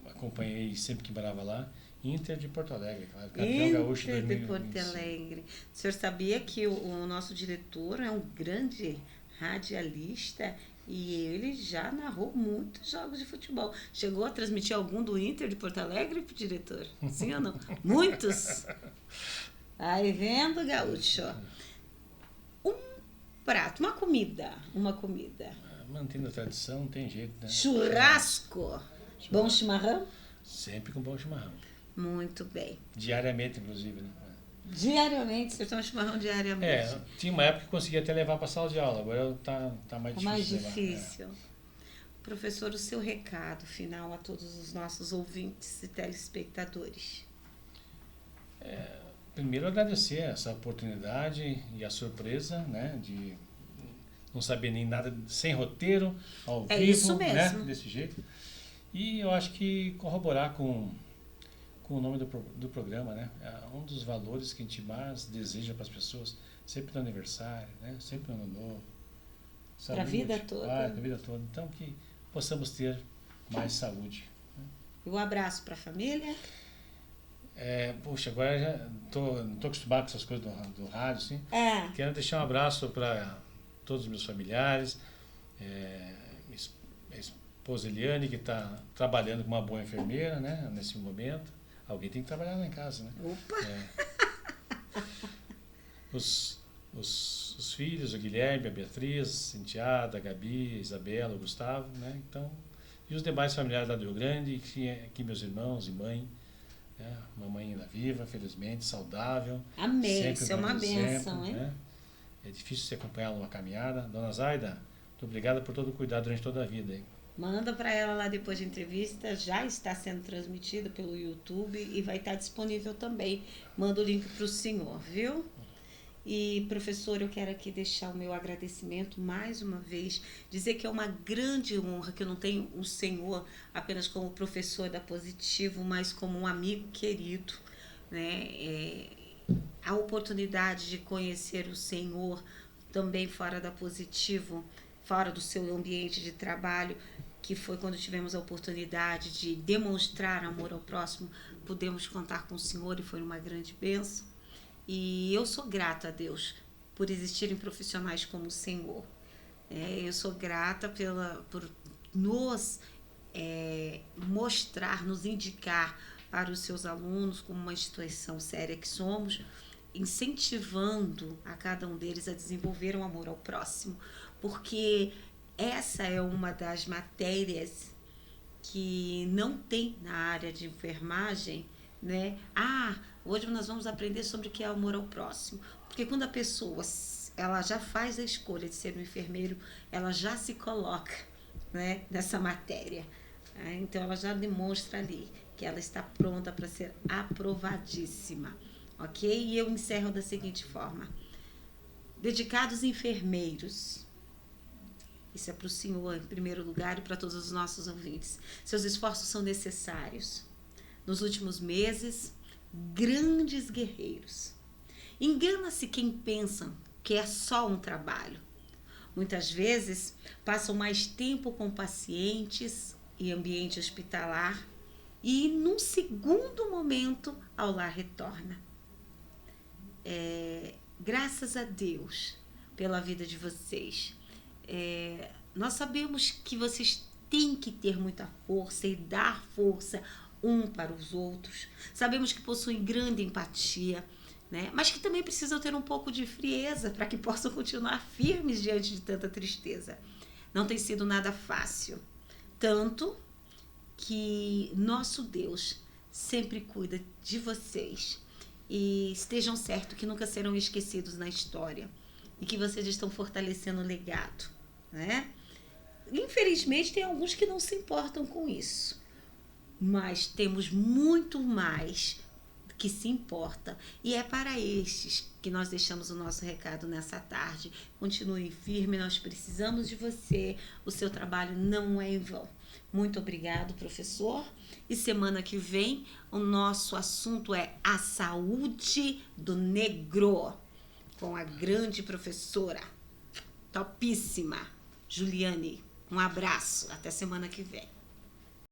acompanhei sempre que morava lá. Inter de Porto Alegre, claro. Campeão gaúcho Inter de Porto Alegre. O senhor sabia que o nosso diretor é um grande radialista e ele já narrou muitos jogos de futebol. Chegou a transmitir algum do Inter de Porto Alegre pro diretor? Sim ou não? Muitos! Aí vendo, gaúcho. Um prato, uma comida. Mantendo a tradição, não tem jeito, né? Churrasco. Bom chimarrão? Sempre com bom chimarrão. Muito bem. Diariamente, inclusive, né? Diariamente, você toma chimarrão diariamente. Tinha uma época que conseguia até levar para a sala de aula, agora tá mais difícil. Mais difícil. Professor, o seu recado final a todos os nossos ouvintes e telespectadores. Primeiro, agradecer essa oportunidade e a surpresa, né, de não saber nem nada, sem roteiro, ao vivo, isso mesmo. Né, desse jeito. E eu acho que corroborar com o nome do programa, né? É um dos valores que a gente mais deseja para as pessoas, sempre no aniversário, né? Sempre no ano novo. Para a vida toda. Para a vida toda. Então, que possamos ter mais saúde. Né? E um abraço para a família. Puxa, agora já não estou acostumado com essas coisas do rádio, assim. Quero deixar um abraço para todos os meus familiares, minha esposa Eliane, que está trabalhando como uma boa enfermeira, né, nesse momento. Alguém tem que trabalhar lá em casa, né? Opa! Os filhos, o Guilherme, a Beatriz, a enteada, a Gabi, a Isabela, o Gustavo, né? Então, e os demais familiares lá do Rio Grande, que meus irmãos e mãe, né? Mamãe ainda viva, felizmente, saudável. Amém, isso é uma bênção, hein? Né? É difícil se acompanhar numa caminhada. Dona Zaida, muito obrigada por todo o cuidado durante toda a vida, hein? Manda para ela lá depois de entrevista, já está sendo transmitido pelo YouTube e vai estar disponível também. Manda o link para o senhor, viu? E, professor, eu quero aqui deixar o meu agradecimento mais uma vez, dizer que é uma grande honra que eu não tenho o senhor apenas como professor da Positivo, mas como um amigo querido, né? a oportunidade de conhecer o Senhor também fora da Positivo, fora do seu ambiente de trabalho, que foi quando tivemos a oportunidade de demonstrar amor ao próximo, pudemos contar com o Senhor e foi uma grande bênção. E eu sou grata a Deus por existirem profissionais como o Senhor. Eu sou grata por nos mostrar, nos indicar para os seus alunos como uma instituição séria que somos, incentivando a cada um deles a desenvolver um amor ao próximo, porque essa é uma das matérias que não tem na área de enfermagem, né? Hoje nós vamos aprender sobre o que é amor ao próximo, porque quando a pessoa ela já faz a escolha de ser um enfermeiro, ela já se coloca, né, nessa matéria. Então ela já demonstra ali que ela está pronta para ser aprovadíssima, ok? E eu encerro da seguinte forma: dedicados enfermeiros, isso é para o Senhor em primeiro lugar e para todos os nossos ouvintes. Seus esforços são necessários. Nos últimos meses, grandes guerreiros. Engana-se quem pensa que é só um trabalho. Muitas vezes, passam mais tempo com pacientes em ambiente hospitalar e, num segundo momento, ao lar retorna. Graças a Deus pela vida de vocês. Nós sabemos que vocês têm que ter muita força e dar força um para os outros. Sabemos que possuem grande empatia, né? Mas que também precisam ter um pouco de frieza para que possam continuar firmes diante de tanta tristeza. Não tem sido nada fácil. Tanto que nosso Deus sempre cuida de vocês. E estejam certos que nunca serão esquecidos na história. E que vocês estão fortalecendo o legado, né? Infelizmente, tem alguns que não se importam com isso. Mas temos muito mais que se importa. E é para estes que nós deixamos o nosso recado nessa tarde. Continue firme, nós precisamos de você. O seu trabalho não é em vão. Muito obrigado, professor. E semana que vem, o nosso assunto é a saúde do negro, com a grande professora, topíssima, Juliane. Um abraço, até semana que vem.